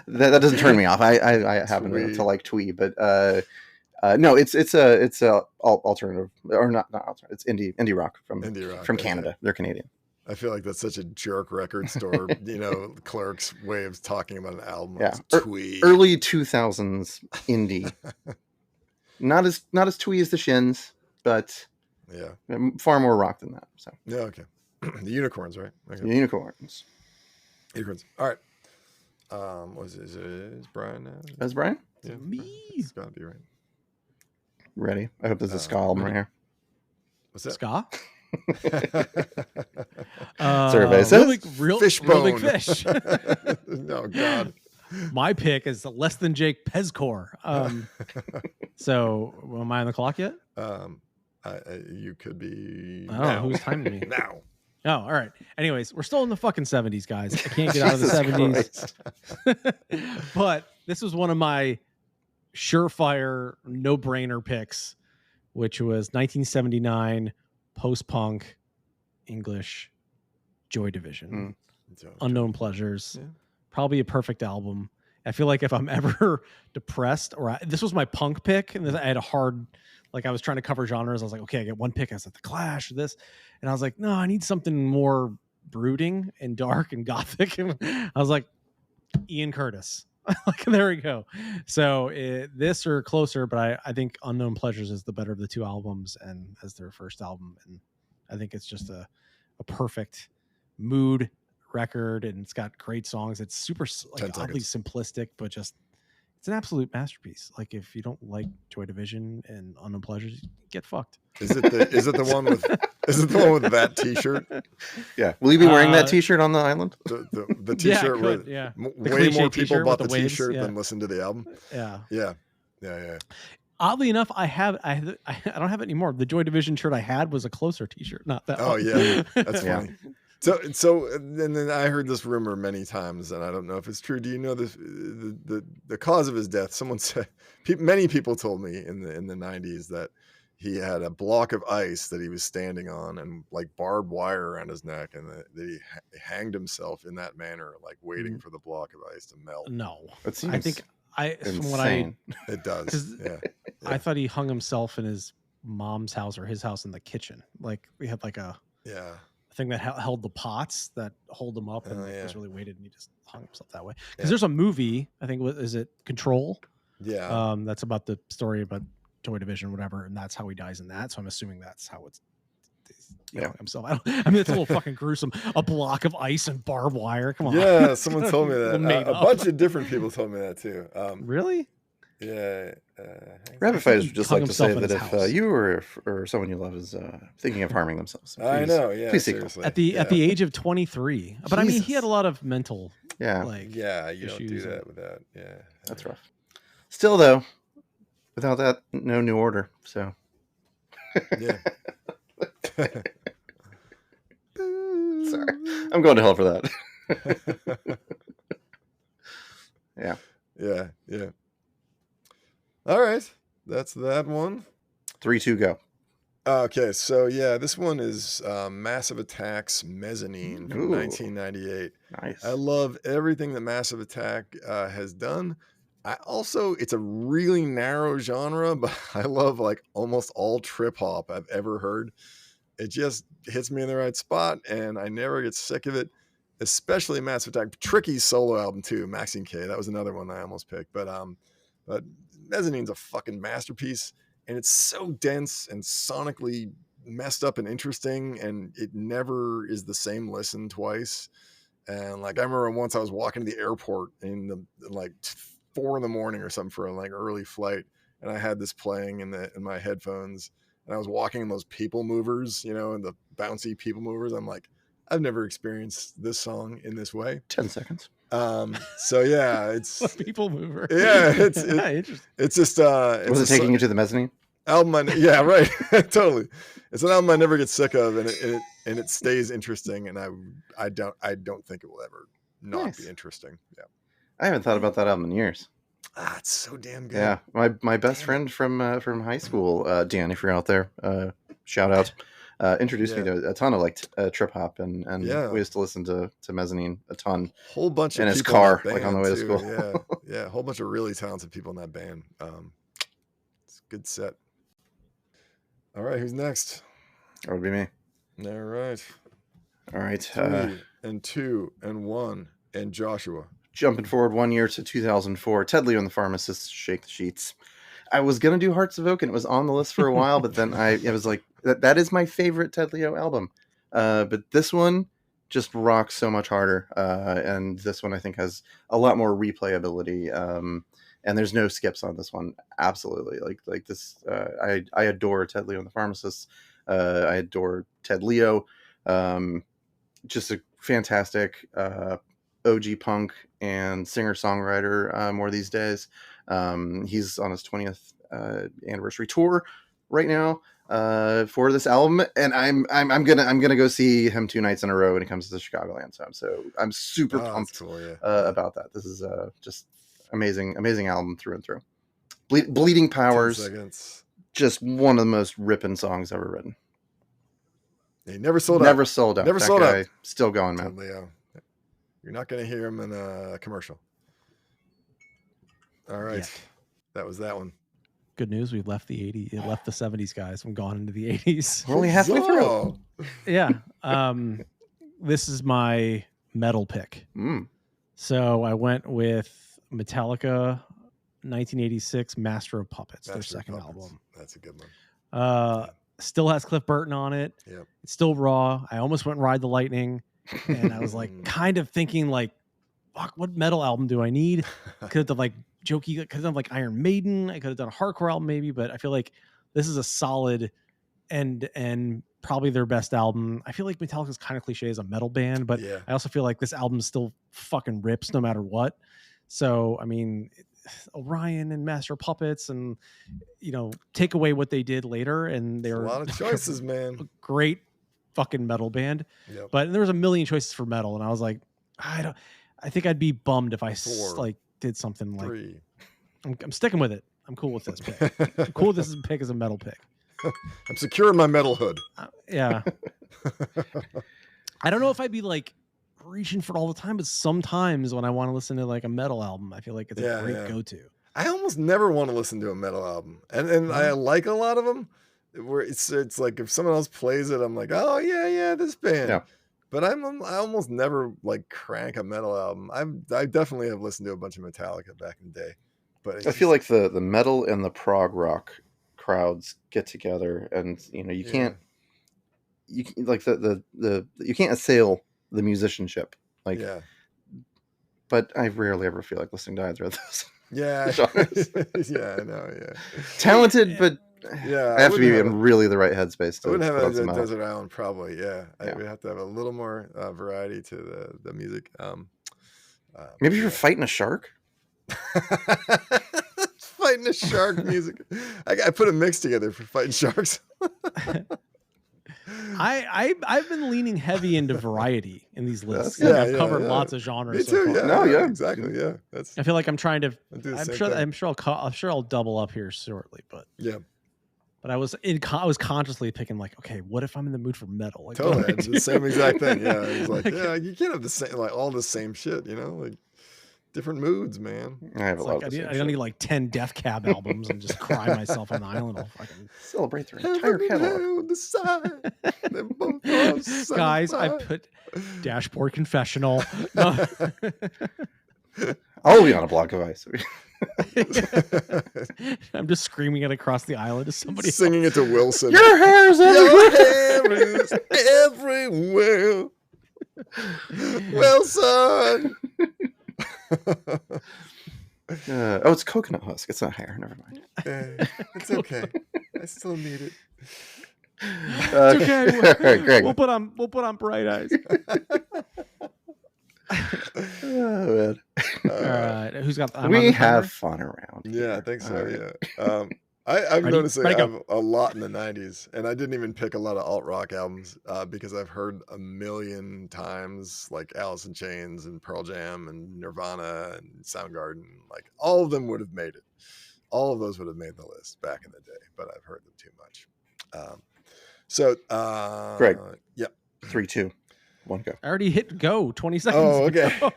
doesn't turn me off. I happen to like twee, but no, it's a alternative, or not alternative. It's indie rock from Canada. They're Canadian. I feel like that's such a jerk record store, clerk's way of talking about an album. Yeah, twee. Early 2000s indie. not as twee as the Shins, but yeah, far more rock than that. So yeah, okay. The Unicorns, right? Okay. The Unicorns. All right. Is Brian now? That's Brian? Yeah. Me. It's gotta be right. Ready? I hope there's a ska album right here. What's that? Ska? Survey says real big fish. No, God. My pick is Less Than Jake Pezcore. So am I on the clock yet? You could be. I don't know who's timing me now. Oh, all right. Anyways, we're still in the fucking 70s, guys. I can't get out of the 70s. But this was one of my surefire, no-brainer picks, which was 1979 post-punk English Joy Division. Unknown Pleasures. Yeah. Probably a perfect album. I feel like if I'm ever depressed, this was my punk pick, and I had a hard... Like I was trying to cover genres. I was like, okay, I get one pick. I was like, The Clash or this. And I was like, no, I need something more brooding and dark and gothic. And I was like, Ian Curtis. Like, there we go. So this or closer, but I think Unknown Pleasures is the better of the two albums and as their first album. And I think it's just a perfect mood record, and it's got great songs. It's super like oddly simplistic, but just it's an absolute masterpiece. Like if you don't like Joy Division and Unknown Pleasures, get fucked. Is it the one with that T-shirt? Yeah. Will you be wearing that T-shirt on the island? The T-shirt way more people bought the T-shirt than listened to the album. Yeah. Oddly enough, I don't have it anymore. The Joy Division shirt I had was a closer T-shirt, not that. Oh yeah, that's funny. So and then I heard this rumor many times, and I don't know if it's true. Do you know the cause of his death? Someone said, many people told me in the 90s that he had a block of ice that he was standing on and like barbed wire around his neck, and that he hanged himself in that manner, like waiting for the block of ice to melt. No, I think From what insane. It does. Yeah. I thought he hung himself in his mom's house or his house in the kitchen. Like we had like a thing that held the pots that hold them up, and it was really weighted, and he just hung himself that way. Because there's a movie, I think, is it Control? Yeah. That's about the story about Joy Division, whatever, and that's how he dies in that. So I'm assuming that's how it's. Himself. I mean, it's a little fucking gruesome. A block of ice and barbed wire. Come on. Yeah, someone told me that. A bunch of different people told me that too. Really? Yeah. Rabbit Fighters would just like to say that if you or someone you love is thinking of harming themselves, please, I know. Yeah. Please seriously. At the age of 23. But I mean, he had a lot of mental. You don't do that with that. Yeah. That's rough. Still though, without that, no New Order. So. Yeah. Sorry, I'm going to hell for that. Yeah. All right, that's that one. 3-2 go. Okay, so this one is Massive Attack's Mezzanine from 1998. Nice. I love everything that Massive Attack has done. It's a really narrow genre, but I love like almost all trip hop I've ever heard. It just hits me in the right spot, and I never get sick of it, especially Massive Attack. Tricky's solo album too, Maxine K. That was another one I almost picked, but Mezzanine's a fucking masterpiece, and it's so dense and sonically messed up and interesting, and it never is the same listen twice. And like I remember once I was walking to the airport in like 4 a.m. or something for a like early flight, and I had this playing in my headphones. And I was walking in those people movers, and the bouncy people movers. I'm like, I've never experienced this song in this way. 10 seconds. So yeah, it's a people mover. Yeah, interesting. It's just was it taking you to the mezzanine album? Yeah, right. Totally. It's an album I never get sick of, and it stays interesting. And I don't think it will ever not be interesting. Yeah. I haven't thought about that album in years. It's so damn good. Yeah, my best friend from high school, Dan, if you're out there, shout out, introduced me to a ton of like trip hop, and we used to listen to Mezzanine a ton. Whole bunch in of his people car, in that like on the way to band, school. Yeah, a whole bunch of really talented people in that band. It's a good set. All right, who's next? That would be me. All right. 3 and 2 and 1 and Joshua. Jumping forward 1 year to 2004, Ted Leo and the Pharmacists, Shake the Sheets. I was gonna do Hearts of Oak, and it was on the list for a while, but then it was like that is my favorite Ted Leo album. But this one just rocks so much harder, and this one I think has a lot more replayability. And there's no skips on this one. Absolutely, like this. I adore Ted Leo and the Pharmacists. I adore Ted Leo. Just a fantastic OG punk and singer-songwriter more these days. He's on his 20th anniversary tour right now for this album, and I'm gonna go see him 2 nights in a row when he comes to the Chicagoland. So I'm super pumped about that. This is just amazing album through and through. Bleeding Powers, just one of the most ripping songs ever written. He never sold out. Never sold out. Never sold out. Still going, man. Leo. You're not going to hear him in a commercial. All right. Yeah. That was that one. Good news. We left the 80s. It left the 70s guys. We've gone into the 80s. We're only halfway through. Yeah. This is my metal pick. So I went with Metallica 1986 Master of Puppets, their second album. That's a good one. Still has Cliff Burton on it. Yep. It's still raw. I almost went Ride the Lightning. And I was like kind of thinking like, fuck, what metal album do I need? Could have done like jokey, could have done like Iron Maiden. I could have done a hardcore album maybe, but I feel like this is a solid and probably their best album. I feel like Metallica is kind of cliche as a metal band, but I also feel like this album still fucking rips no matter what. So, I mean, Orion and Master of Puppets, and take away what they did later, and they're a lot of choices, man. A great fucking metal band. Yep. But there was a million choices for metal, and I was like, I think I'd be bummed if I did something like 3. I'm sticking with it. I'm cool with this pick. I'm cool with this pick as a metal pick. I'm secure in my metal hood. Yeah. I don't know if I'd be like reaching for it all the time, but sometimes when I want to listen to like a metal album, I feel like it's a great go-to. I almost never want to listen to a metal album, and I like a lot of them. Where it's like if someone else plays it, I'm like, oh yeah, this band. Yeah. But I almost never like crank a metal album. I definitely have listened to a bunch of Metallica back in the day, but I feel like the metal and the prog rock crowds get together, and you can't you can't assail the musicianship. Like, but I rarely ever feel like listening to either of those. Yeah, yeah, I know. Yeah, talented, but yeah, I have to be in really the right headspace. I wouldn't have put a on some metal. Desert Island, probably. Yeah, I would have to have a little more variety to the music. Maybe you're fighting a shark. Fighting a shark music. I put a mix together for fighting sharks. I've been leaning heavy into variety in these lists. I've covered lots of genres. Me too. So far. Yeah. No, exactly. Yeah, that's. I feel like I'm trying to. I'm sure I'll double up here shortly, but yeah. But I was consciously picking like, okay, what if I'm in the mood for metal? Like, totally, it's the same exact thing. Yeah, it's like, yeah, you can't have the same, like all the same shit. Like different moods, man. I have a lot of I don't need like 10 Death Cab albums and just cry myself on the island. I'll fucking celebrate their entire catalog. Guys, I put Dashboard Confessional. No. I'll be on a block of ice. I'm just screaming it across the island to somebody singing else. It to Wilson. Your hair's everywhere. Wilson. It's coconut husk. It's not hair. Never mind. It's okay. I still need it. It's okay. All right, Greg. We'll put on Bright Eyes. Oh, man. All right, who's got? We have fun around. Yeah, I think so. Right. Yeah. I'm Ready? noticing Ready, I go. have a lot in the 90s, and I didn't even pick a lot of alt rock albums because I've heard a million times like Alice in Chains and Pearl Jam and Nirvana and Soundgarden. Like all of them would have made it. All of those would have made the list back in the day, but I've heard them too much. Greg. Yep. 3, 2, 1, go. I already hit go 20 seconds. Oh, okay. ago.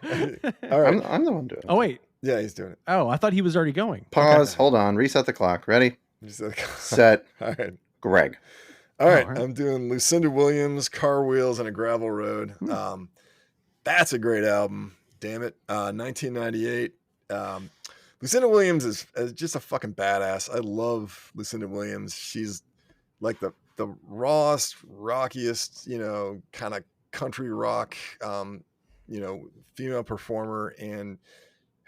All right. I'm the one doing it. Oh wait. Yeah, he's doing it. Oh, I thought he was already going. Pause. Okay. Hold on. Reset the clock. Ready? Set. Set. All right. Greg. All right. all right. I'm doing Lucinda Williams, Car Wheels on a Gravel Road. That's a great album. Damn it. 1998. Lucinda Williams is just a fucking badass. I love Lucinda Williams. She's like the rawest, rockiest, kind of country rock, female performer. And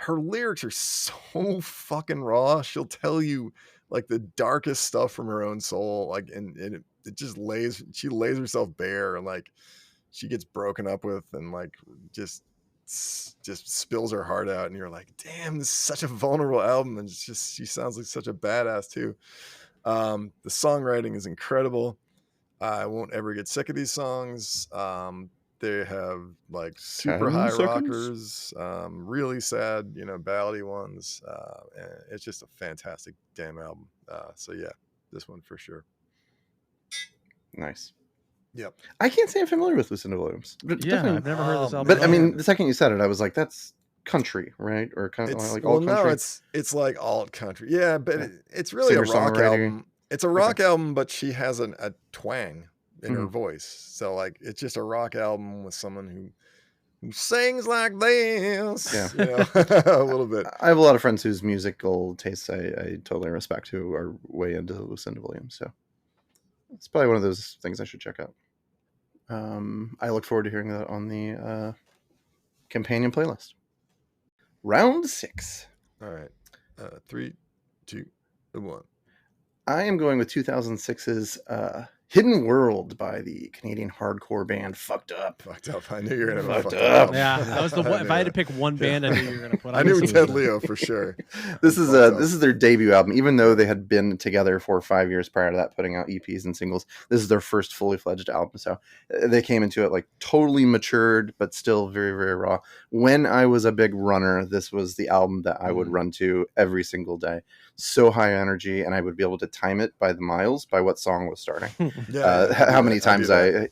her lyrics are so fucking raw. She'll tell you like the darkest stuff from her own soul. Like, and it just she lays herself bare, and like she gets broken up with, and like just spills her heart out, and you're like, damn, this is such a vulnerable album. And it's just, she sounds like such a badass too. The songwriting is incredible. I won't ever get sick of these songs. They have like super high rockers, really sad, ballady ones. And it's just a fantastic damn album. So yeah, this one for sure. Nice. Yep. I can't say I'm familiar with Lucinda Williams. But Yeah, definitely- I've never heard this album. But I mean, the second you said it, I was like, that's country, right? Or kind of like alt country. No, it's like alt country. Yeah, but it's really a rock Singer-songwriter. album. It's a rock album, but she has a twang in her voice. So like, it's just a rock album with someone who sings like this. Yeah. A little bit. I have a lot of friends whose musical tastes I totally respect, who are way into Lucinda Williams. So it's probably one of those things I should check out. I look forward to hearing that on the companion playlist. Round 6. All right. 3, 2, 1. I am going with 2006's Hidden World by the Canadian hardcore band Fucked Up. Fucked Up. I knew you were gonna Fucked fucked Up. Yeah, that was the one. If I had to pick one band, I knew you were gonna put. I knew this Ted list. Leo for sure. This is their debut album, even though they had been together for 5 years prior to that, putting out EPs and singles. This is their first fully fledged album, so they came into it like totally matured, but still very, very raw. When I was a big runner, this was the album that I would run to every single day. So high energy, and I would be able to time it by the miles, by what song was starting. How many times and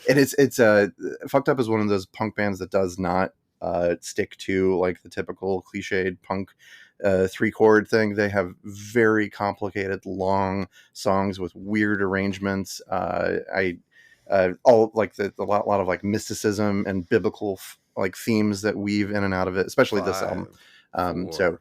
it's Fucked Up is one of those punk bands that does not stick to like the typical cliched punk 3-chord thing. They have very complicated long songs with weird arrangements. All like a lot of like mysticism and biblical like themes that weave in and out of it, especially this album. So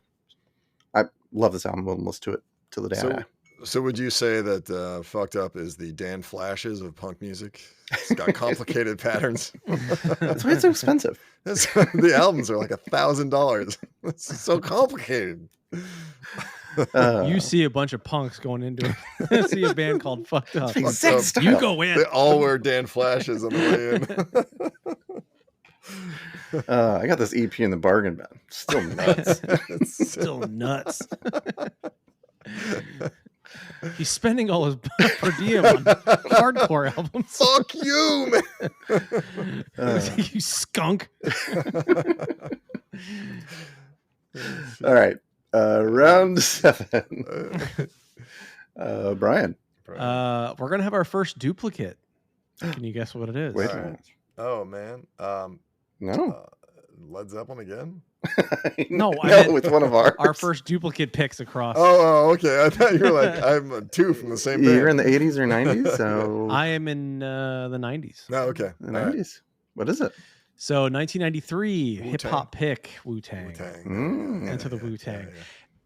I love this album. We'll listen to it till the day I die. So would you say that Fucked Up is the Dan Flashes of punk music? It's got complicated patterns. That's why it's so expensive. The albums are like $1,000. It's so complicated. You see a bunch of punks going into it. See a band called Fucked Up. You go in. They all wear Dan Flashes on the way in. I got this EP in the bargain bin. Still nuts. Still nuts. He's spending all his per diem on hardcore albums. Fuck you, man. You skunk. All right. Round 7. Brian. We're going to have our first duplicate. Can you guess what it is? Wait a minute. Oh, man. No. Led Zeppelin again? No, with one of ours. Our first duplicate picks across. Oh, okay. I thought you were like, I'm 2 from the same band. You're in the 80s or 90s, so I am in the 90s. Oh, okay. The 90s. Right. What is it? So 1993 hip hop pick Wu-Tang. Into the Wu-Tang. Yeah.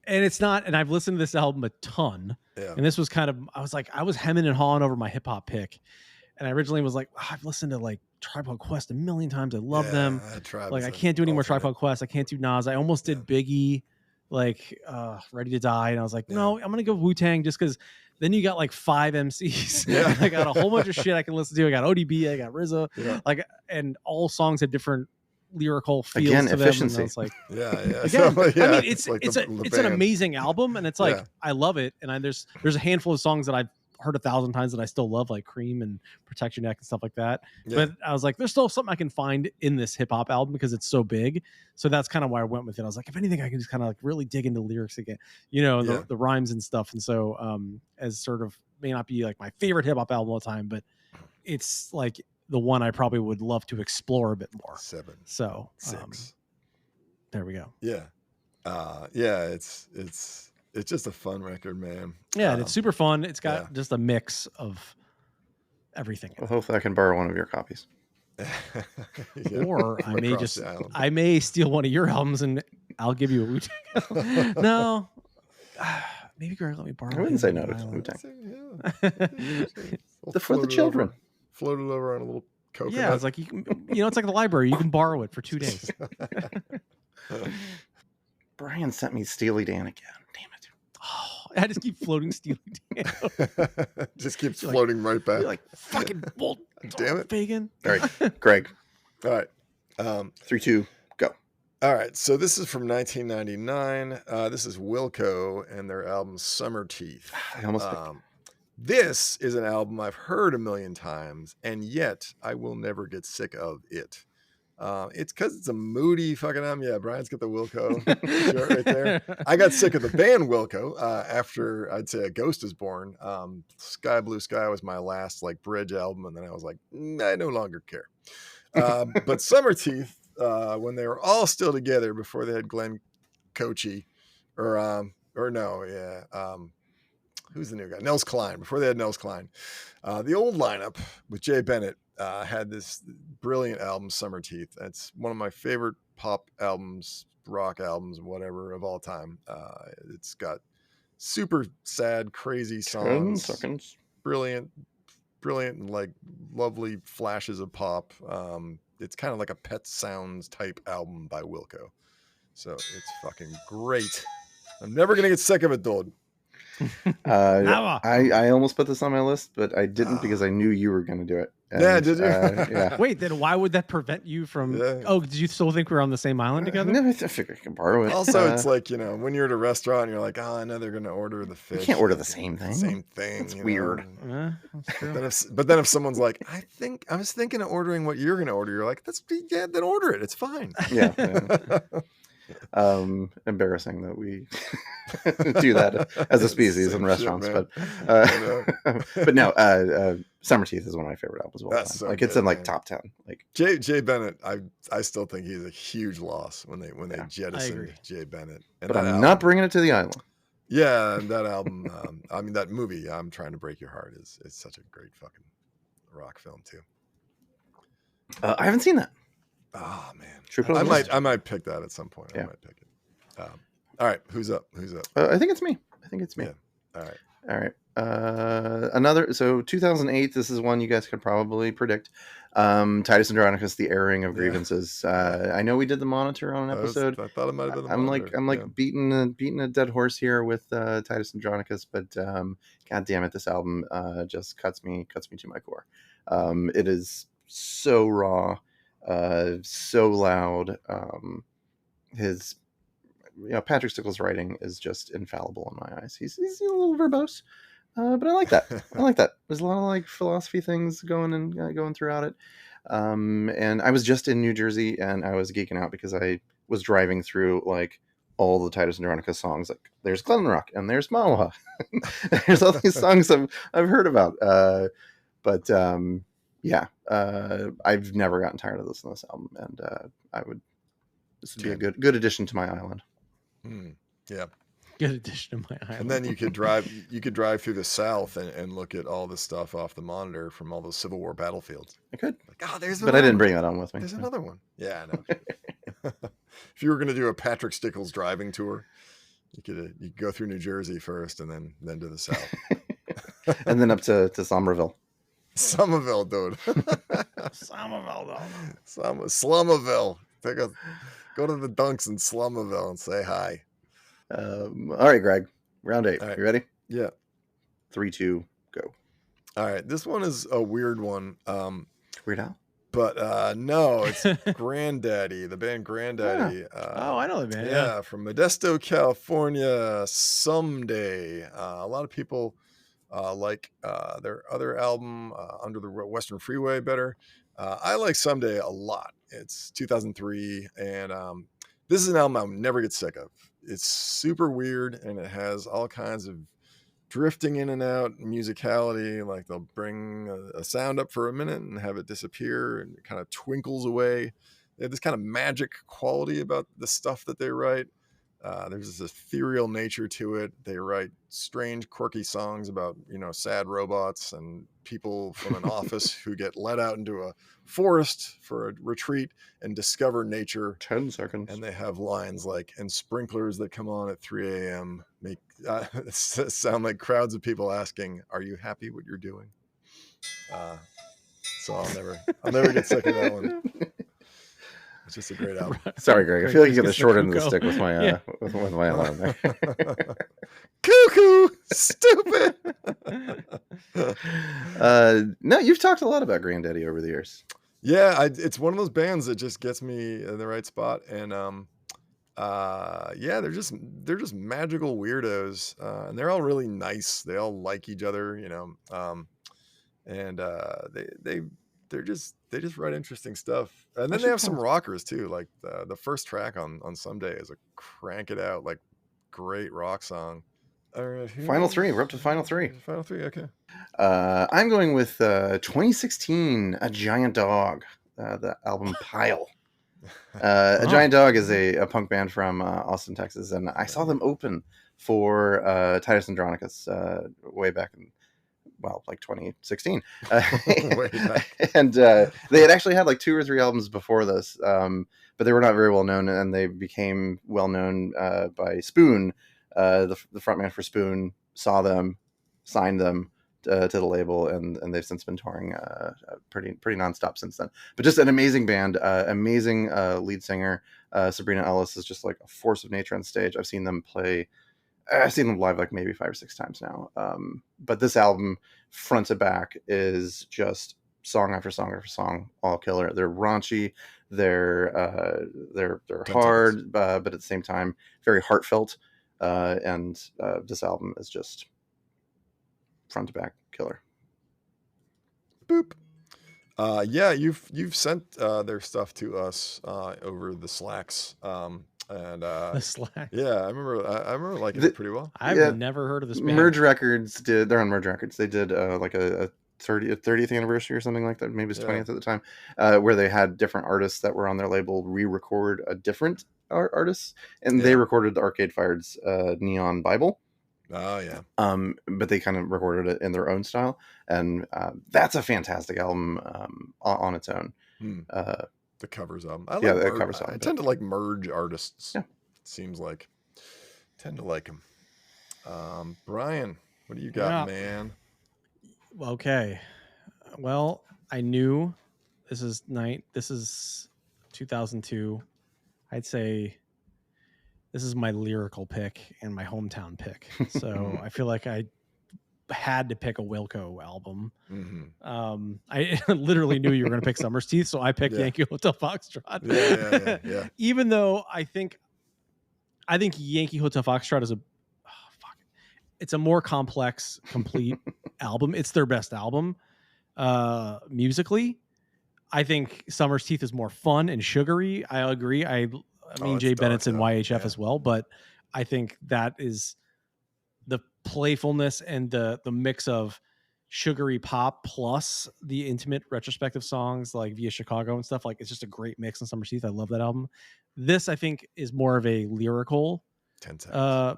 And it's not, and I've listened to this album a ton. Yeah. And this was kind of, I was hemming and hawing over my hip hop pick. And I originally was like, I've listened to like Tribe Called Quest a million times. I love them. Like I can't do any more Tribe Called Quest. I can't do Nas. I almost did Biggie, like Ready to Die. And I was like, no, I'm going to go Wu-Tang just because then you got like 5 MCs. Yeah. I got a whole bunch of shit I can listen to. I got ODB, I got RZA. Yeah. Like, and all songs have different lyrical feels to efficiency. Them. And I was like, again, so, I mean, it's an amazing album, and it's like I love it. And there's a handful of songs that I've heard 1,000 times that I still love, like Cream and Protect Your Neck and stuff like that. But I was like, there's still something I can find in this hip hop album because it's so big. So that's kind of why I went with it. I was like, if anything, I can just kind of like really dig into lyrics again, the rhymes and stuff. And so as sort of may not be like my favorite hip hop album all the time, but it's like the one I probably would love to explore a bit more. 7. So 6. There we go. Yeah. It's just a fun record, man. Yeah, and it's super fun. It's got just a mix of everything. Well, hopefully I can borrow one of your copies. Or I may steal one of your albums and I'll give you a Wu-Tang. No. Maybe Greg let me borrow. I wouldn't say no to Wu-Tang. For the children. Float it over on a little coconut. Yeah, it's like you can, it's like the library. You can borrow it for 2 days. Brian sent me Steely Dan again. Damn it. Oh, I just keep floating Steely Dan. Just keeps floating right back. You're like, fucking bolt. Damn it. Fagan. All right, Greg. All right. 3, 2, go. All right. So this is from 1999. This is Wilco and their album Summer Teeth. I almost This is an album I've heard a million times, and yet I will never get sick of it. It's because it's a moody fucking album. Yeah, Brian's got the Wilco shirt right there. I got sick of the band Wilco after I'd say A Ghost Is Born. Sky Blue Sky was my last like bridge album, and then I was like, I no longer care. But Summer Teeth, when they were all still together before they had Glenn Cochie, who's the new guy? Nels Cline. Before they had Nels Cline. The old lineup with Jay Bennett had this brilliant album, Summer Teeth. It's one of my favorite pop albums, rock albums, whatever, of all time. It's got super sad, crazy songs. 10 seconds. Brilliant, and like lovely flashes of pop. It's kind of like a Pet Sounds type album by Wilco. So it's fucking great. I'm never going to get sick of it, dude. I almost put this on my list, but I didn't because I knew you were going to do it. And, did you? Yeah. Wait, then why would that prevent you from? Yeah. Oh, did you still think we were on the same island together? No, I figured I can borrow it. Also, it's like when you're at a restaurant, and you're like, I know they're going to order the fish. You can't order the same thing. Same thing. It's weird. That's true. But then if someone's like, I was thinking of ordering what you're going to order, you're like, then order it. It's fine. Yeah. Embarrassing that we do that as a species in restaurants, shit, but no, Summer Teeth is one of my favorite albums of all time. So like it's in like top 10. Like Jay Bennett, I still think he's a huge loss when they jettisoned Jay Bennett. And but I'm not bringing it to the island. Yeah, that album. I mean, that movie, I'm Trying to Break Your Heart, is such a great fucking rock film too. I haven't seen that. Oh man, I might pick that at some point. Yeah. I might pick it. All right, who's up? I think it's me. Yeah. All right. Another. So 2008. This is one you guys could probably predict. Titus Andronicus, The Airing of Grievances. I know we did the Monitor on an episode. I thought it might have been the Monitor. I'm like beating a dead horse here with Titus Andronicus, but god damn it, this album just cuts me to my core. It is so raw, so loud. His Patrick Stickles' writing is just infallible in my eyes. He's a little verbose, but I like that. There's a lot of like philosophy things going throughout it. And I was just in New Jersey and I was geeking out because I was driving through like all the Titus Andronicus songs. Like there's Glen Rock and there's Mawa. There's all these songs I've heard about. I've never gotten tired of listening to this album, and this would be a good addition to my island. Yeah, good addition to my island. And then you could drive through the South and look at all the stuff off the Monitor from all those Civil War battlefields. I could, but I didn't bring that on with me. There's another one. Yeah, I know. If you were going to do a Patrick Stickles driving tour, you could go through New Jersey first, and then to the South, and then up to Somerville. Somerville, dude. Slummaville. Go to the Dunks in Slummaville and say hi. All right, Greg. Round 8. Right. You ready? Yeah. 3, 2, go. All right. This one is a weird one. Weird Al? But no, it's Granddaddy, the band Granddaddy. I know the band. Yeah, from Modesto, California. Someday. A lot of people like their other album, Under the Western Freeway, better. I like Someday a lot. It's 2003, and this is an album I'll never get sick of. It's super weird, and it has all kinds of drifting in and out musicality. Like they'll bring a sound up for a minute and have it disappear, and it kind of twinkles away. They have this kind of magic quality about the stuff that they write. There's this ethereal nature to it. They write strange, quirky songs about, sad robots and people from an office who get let out into a forest for a retreat and discover nature. 10 seconds. And they have lines like, and sprinklers that come on at 3 a.m. make sound like crowds of people asking, "Are you happy what you're doing?" So I'll never get sick of that one. It's just a great album. Sorry, Greg. I feel like you get the short end of the stick with my with my alarm there. Cuckoo, stupid. No, you've talked a lot about Granddaddy over the years. Yeah, it's one of those bands that just gets me in the right spot, and they're just magical weirdos, and they're all really nice. They all like each other, and they just write interesting stuff. And then they have some rockers too. Like the first track on Someday is a crank it out, like great rock song. All right, Final 3. We're up to Final 3. Final 3. Okay. I'm going with 2016, A Giant Dog, the album Pile. A Giant Dog is a punk band from Austin, Texas, and I saw them open for Titus Andronicus way back in, like 2016. And they had actually had like 2 or 3 albums before this, but they were not very well known, and they became well known by Spoon. The frontman for Spoon saw them, signed them to the label, and they've since been touring pretty nonstop since then. But just an amazing band, amazing lead singer. Sabrina Ellis is just like a force of nature on stage. I've seen them live like maybe 5 or 6 times now. But this album, front to back, is just song after song after song, all killer. They're raunchy, they're hard, but at the same time very heartfelt. And this album is just front to back killer. Boop. Yeah, you've sent their stuff to us over the Slacks And The Slack. yeah, I remember liking it pretty well. I've never heard of this band. Merge Records they're on Merge Records. They did like a 30th anniversary or something like that. Maybe it's 20th at the time, where they had different artists that were on their label re-record a different artists, and they recorded the Arcade Fire's Neon Bible. Oh yeah. But they kind of recorded it in their own style, and that's a fantastic album on its own. The covers album. The covers album. I tend to like Merge artists. Yeah, it seems like tend to like them. Brian, what do you got, man? Okay, well, I knew this is 2002. I'd say this is my lyrical pick and my hometown pick. So I feel like I had to pick a Wilco album. I literally knew you were going to pick Summer's Teeth, so I picked Yankee Hotel Foxtrot. Yeah. Even though I think Yankee Hotel Foxtrot is it's a more complex, complete album. It's their best album musically. I think Summer's Teeth is more fun and sugary. I agree. I mean, Jay Bennett's in YHF as well, but I think that is the playfulness and the mix of sugary pop plus the intimate retrospective songs like Via Chicago and stuff. Like, it's just a great mix in Summer's Teeth. I love that album. This, I think, is more of a lyrical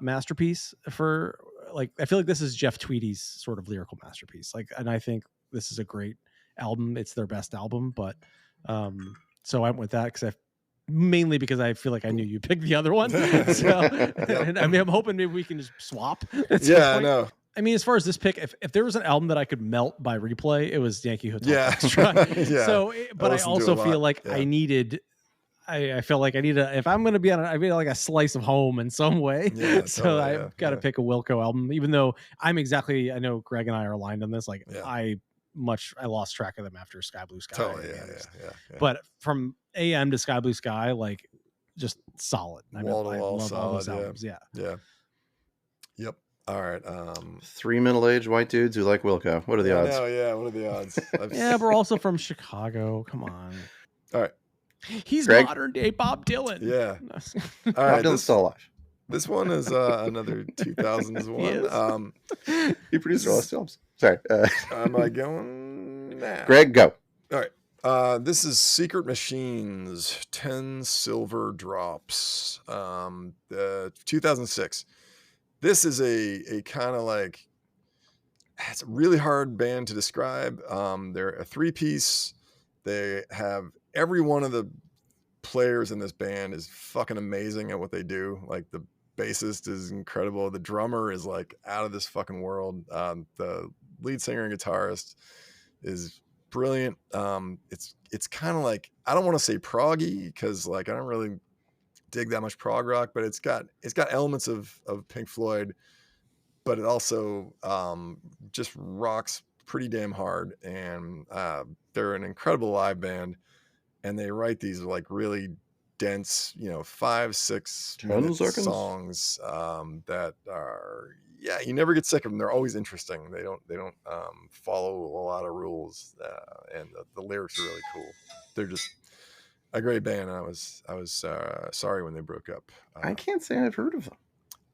masterpiece for, like, I feel like this is Jeff Tweedy's sort of lyrical masterpiece. Like, and I think this is a great album. It's their best album, but so I went with that mainly because I feel like I knew you picked the other one. So, and I mean, I'm hoping maybe we can just swap. Yeah, I know. I mean, as far as this pick, if there was an album that I could melt by replay, it was Yankee Hotel Foxtrot. So, but I also feel like I feel like I need if I'm going to be on I need like a slice of home in some way. So I've got to pick a Wilco album, even though I know Greg and I are aligned on this. Like I lost track of them after Sky Blue Sky. Totally, But from AM to Sky Blue Sky, like, just solid. I love all those albums. Yeah. Yep. All right. 3 middle-aged white dudes who like Wilco. What are the odds? What are the odds? Yeah, we're also from Chicago. Come on. All right. He's Greg? Modern day Bob Dylan. Yeah. All right. Bob Dylan's still alive. This one is another 2000s one. He produced all his films. Sorry. Am I going now? Greg, go. All right. This is Secret Machines, 10 Silver Drops, 2006. This is a kind of like, it's a really hard band to describe. They're a 3-piece. They have every one of the players in this band is fucking amazing at what they do. Like, the bassist is incredible. The drummer is like out of this fucking world. The lead singer and guitarist is brilliant. It's kind of like, I don't want to say proggy because, like, I don't really dig that much prog rock, but it's got elements of Pink Floyd, but it also just rocks pretty damn hard. And they're an incredible live band, and they write these like really dense, 5-6 minute songs that are, you never get sick of them. They're always interesting. They don't follow a lot of rules, and the lyrics are really cool. They're just a great band. I was sorry when they broke up. I can't say I've heard of them.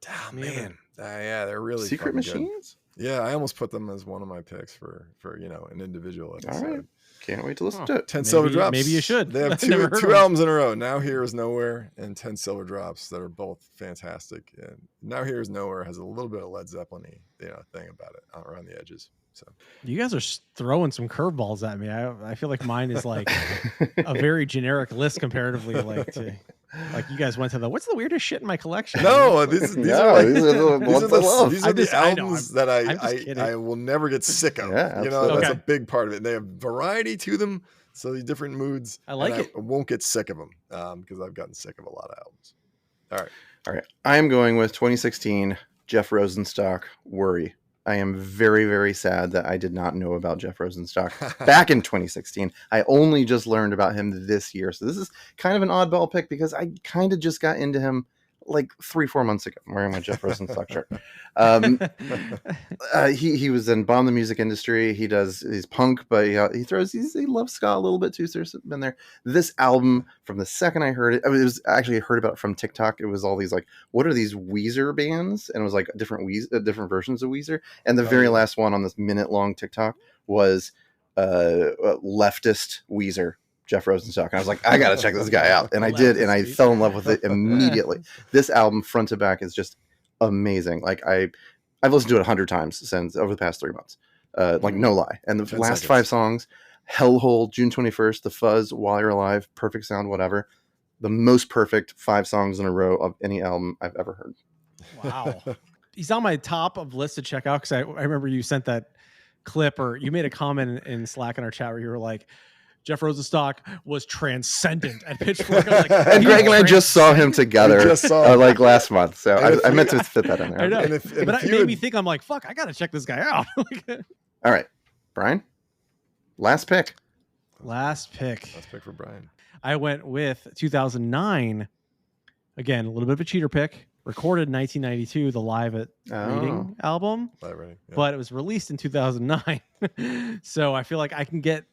Oh, man. They're really Secret Machines. Good. Yeah, I almost put them as one of my picks for an individual episode. All right. Can't wait to listen to it. 10 Silver Drops. Maybe you should. They have two albums in a row. Now Here Is Nowhere and 10 Silver Drops that are both fantastic. And Now Here Is Nowhere has a little bit of Led Zeppelin-y, thing about it around the edges. So you guys are throwing some curveballs at me. I feel like mine is like a very generic list comparatively. Like you guys went to what's the weirdest shit in my collection? No, these are the albums that I will never get sick of. Yeah, that's a big part of it. They have variety to them, so the different moods. I like it. I won't get sick of them because I've gotten sick of a lot of albums. All right. I am going with 2016 Jeff Rosenstock, Worry. I am very, very sad that I did not know about Jeff Rosenstock back in 2016. I only just learned about him this year. So this is kind of an oddball pick because I kind of just got into him like 3-4 months ago. I'm wearing my Jeff Rosenstock shirt. He was in Bomb the Music Industry. He's punk, but he loves ska a little bit too. So there's been there. This album, from the second I heard it, I was actually heard about it from TikTok. It was all these like, what are these Weezer bands? And it was like different versions of Weezer. And the very last one on this minute-long TikTok was leftist Weezer, Jeff Rosenstock. And I was like, I gotta check this guy out. And I did, and I fell in love with it immediately. This album, front to back, is just amazing. Like I've listened to it 100 times since over the past 3 months. Like no lie. And the last 5 songs, Hellhole, June 21st, The Fuzz, While You're Alive, Perfect Sound, whatever. The most perfect 5 songs in a row of any album I've ever heard. Wow. He's on my top of list to check out, because I remember you sent that clip, or you made a comment in Slack in our chat where you were like, Jeff Rosenstock was transcendent at Pitchfork. I was like, and Greg and I just saw him together like last month. So I meant to fit that in there. I know. But it made me think, I'm like, fuck, I got to check this guy out. All right, Brian, last pick. Last pick for Brian. I went with 2009. Again, a little bit of a cheater pick. Recorded in 1992, the Live at Reading album. Live Reading, yeah. But it was released in 2009. So I feel like I can get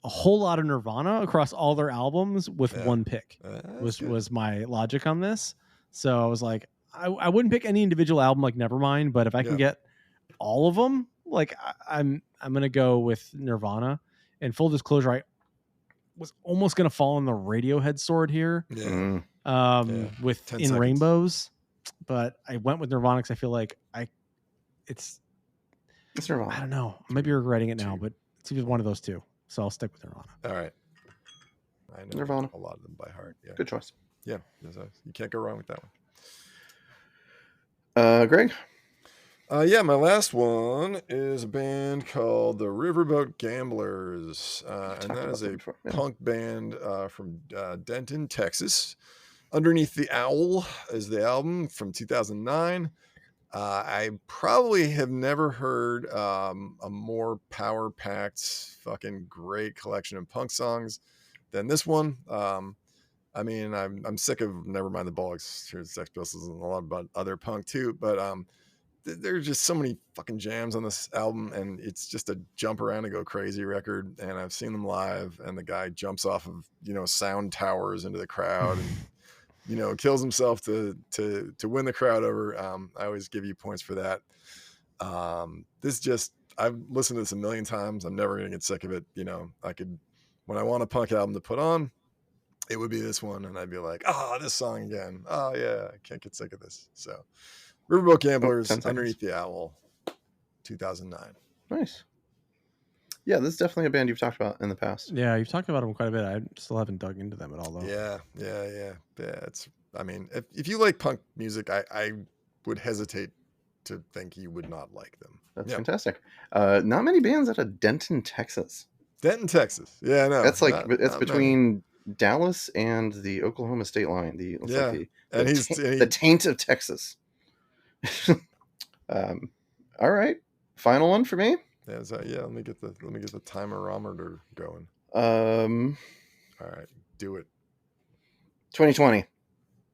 a whole lot of Nirvana across all their albums with one pick. Was my logic on this. So I was like, I wouldn't pick any individual album like Nevermind, but if I can get all of them, like I'm gonna go with Nirvana. And full disclosure, I was almost gonna fall on the Radiohead sword here. With In seconds. Rainbows, but I went with Nirvana because I feel like it's Nirvana. I don't know. I might be regretting it now, but it's either one of those two. So I'll stick with Nirvana. All right. I know Nirvana. a lot of them by heart. Yeah. Good choice. Yeah. You can't go wrong with that one. Greg? Yeah, my last one is a band called the Riverboat Gamblers. And that is a punk band from Denton, Texas. Underneath the Owl is the album from 2009. I probably have never heard a more power-packed, fucking great collection of punk songs than this one. I mean, I'm sick of Nevermind the Bollocks, Sex Pistols, and a lot about other punk too. But there's just so many fucking jams on this album, and it's just a jump around and go crazy record. And I've seen them live, and the guy jumps off of sound towers into the crowd and kills himself to win the crowd over. I always give you points for that. I've listened to this a million times. I'm never gonna get sick of it. When I want a punk album to put on, it would be this one, and I'd be like, this song again. Oh yeah, I can't get sick of this. So Riverboat Gamblers, Underneath the Owl, 2009. Nice. Yeah, this is definitely a band you've talked about in the past. Yeah, you've talked about them quite a bit. I still haven't dug into them at all, though. Yeah. I mean, if you like punk music, I would hesitate to think you would not like them. That's fantastic. Not many bands out of Denton, Texas. Denton, Texas. Yeah, no. That's like it's between Dallas and the Oklahoma state line. The taint of Texas. All right, final one for me. Yeah, let me get the timerometer going. All right, do it. 2020,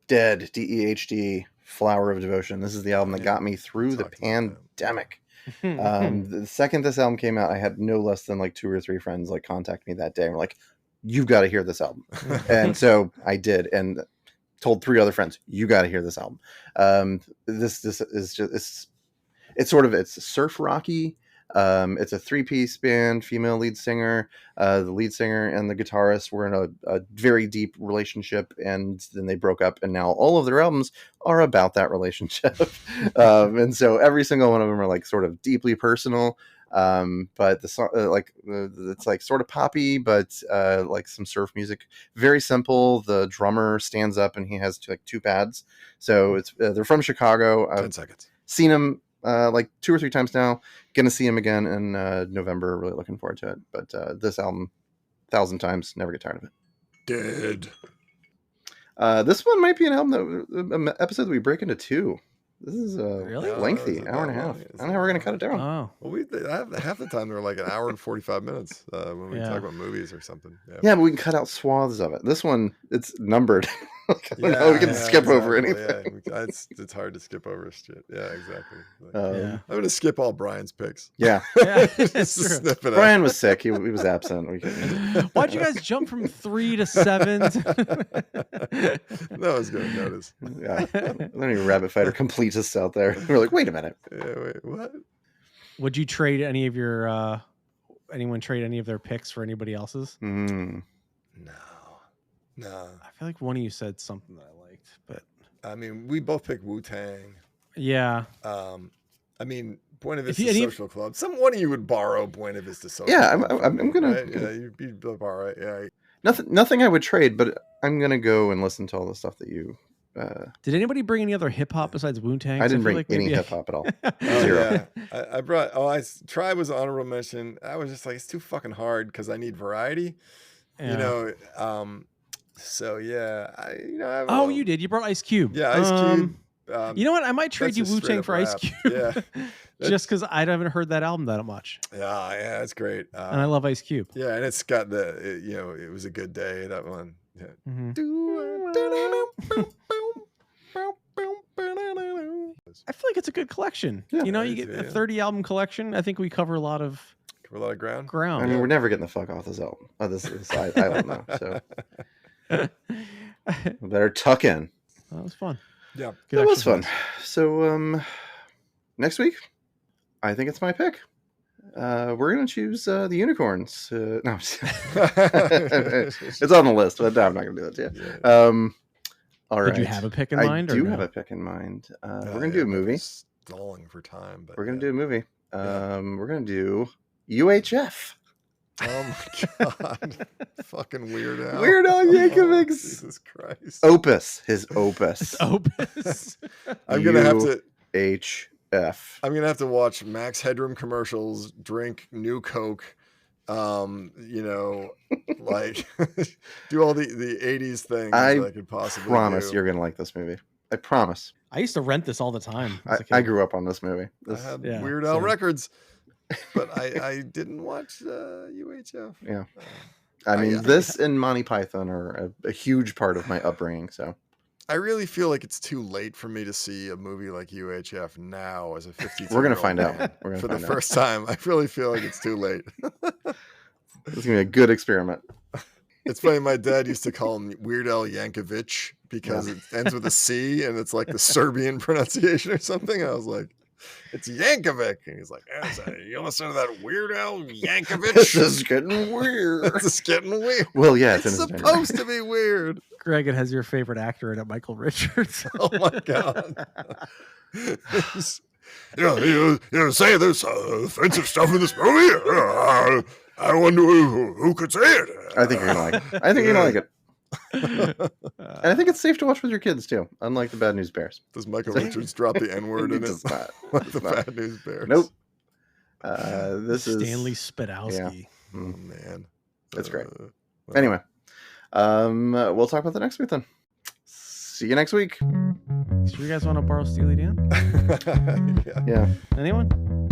Dead, DEHD, Flower of Devotion. This is the album that got me through the pandemic. The second this album came out, I had no less than like 2 or 3 friends like contact me that day and were like, "You've got to hear this album." And so I did, and told 3 other friends, "You got to hear this album." This is just it's surf rocky. It's a 3-piece band, female lead singer. The lead singer and the guitarist were in a very deep relationship, and then they broke up, and now all of their albums are about that relationship. And so every single one of them are like sort of deeply personal. But the song, it's like sort of poppy, but like some surf music. Very simple. The drummer stands up and he has 2 pads. So it's they're from Chicago. 10 seconds. Seen them like 2 or 3 times now. Gonna see him again in November. Really looking forward to it. But this album, 1,000 times, never get tired of it. Dead. This one might be an album episode that we break into 2. This is really lengthy, hour and a half. I don't know how we're gonna cut it down. Oh, well, half the time they're like an hour and 45 minutes when we talk about movies or something. Yeah, but we can cut out swaths of it. This one, it's numbered. We can skip over anything. Yeah. It's hard to skip over shit. Yeah, exactly. Yeah. I'm gonna skip all Brian's picks. Yeah, That's true. Snip it Brian out. was sick. He was absent. Why'd you guys jump from 3 to 7? No one's gonna notice. Yeah, any rabbit fighter completists out there. We're like, wait a minute. Yeah, wait, what? Would you trade any of your anyone trade any of their picks for anybody else's? Mm. No. I feel like one of you said something that I liked, but I mean, we both picked Wu-Tang. yeah. I mean, Buena Vista you- Social Club. One of you would borrow Buena Vista Social Yeah, Club. I'm gonna. Right? Yeah, you'd borrow it. Yeah. Nothing I would trade, but I'm gonna go and listen to all the stuff that you. Did anybody bring any other hip hop besides Wu-Tang? I didn't bring any hip hop at all. Oh, Zero. yeah. I brought. Tribe was an honorable mention. I was just like, it's too fucking hard because I need variety. Yeah. You know. So yeah, You did. You brought Ice Cube. Yeah, Ice Cube. You know what? I might trade that's you just Wu-Tang straight for up Ice rap. Cube. Yeah. Just because I haven't heard that album that much. Yeah, it's great. And I love Ice Cube. Yeah, and it's got it was a good day. That one. Yeah. Mhm. I feel like it's a good collection. Yeah, you it get is, a yeah. 30 album collection. I think we cover a lot of Cover a lot of ground. I mean, we're never getting the fuck off this album. This island now. So we better tuck in. That was fun. Yeah, Good That was fun. exercise. So next week, I think it's my pick. We're gonna choose the unicorns. No, I'm just- it's on the list, but I'm not gonna do that to you. Yeah. All right. Did you have a pick in mind? I or do no? have a pick in mind. We're gonna Yeah, do a but movie. Stalling for time, but We're gonna yeah. do a movie. Yeah. We're gonna do UHF. Oh my god, fucking Weird Al. Weird Al Yankovic's Jesus Christ. opus. His opus. It's Opus. I'm gonna have to. HF. I'm gonna have to watch Max Headroom commercials, drink new Coke, like do all the 80s things I that I could possibly Promise do. you're gonna like this movie. I promise. I used to rent this all the time. as a I kid. grew up on this movie. I This, had yeah, Weird Al same. records, but I didn't watch UHF. yeah. I mean, this and Monty Python are a huge part of my upbringing. So I really feel like it's too late for me to see a movie like UHF now as a 52. we're gonna find out. We're gonna for the find out. first time. I really feel like it's too late. This is gonna be a good experiment. It's funny. My dad used to call him Weird Al Yankovic because it ends with a C and it's like the Serbian pronunciation or something. I was like, it's Yankovic. And he's like, you listen to that Weird Al Yankovic? This is getting weird. This is getting weird. Well, yeah, It's in his genre. supposed to be weird. Greg, it has your favorite actor in it, Michael Richards. Oh my God. You say this offensive stuff in this movie? I wonder who could say it. I think you're gonna like it. I think you're gonna like it. And I think it's safe to watch with your kids too, unlike the Bad News Bears. Does Michael Richards drop the N-word in it? Does not. Like the Does not. Bad News Bears. Nope. This is Stanley Spitowski. Oh man, That's great. well, Anyway, we'll talk about the next week then. See you next week. So you guys want to borrow Steely Dan? yeah. Yeah. Anyone?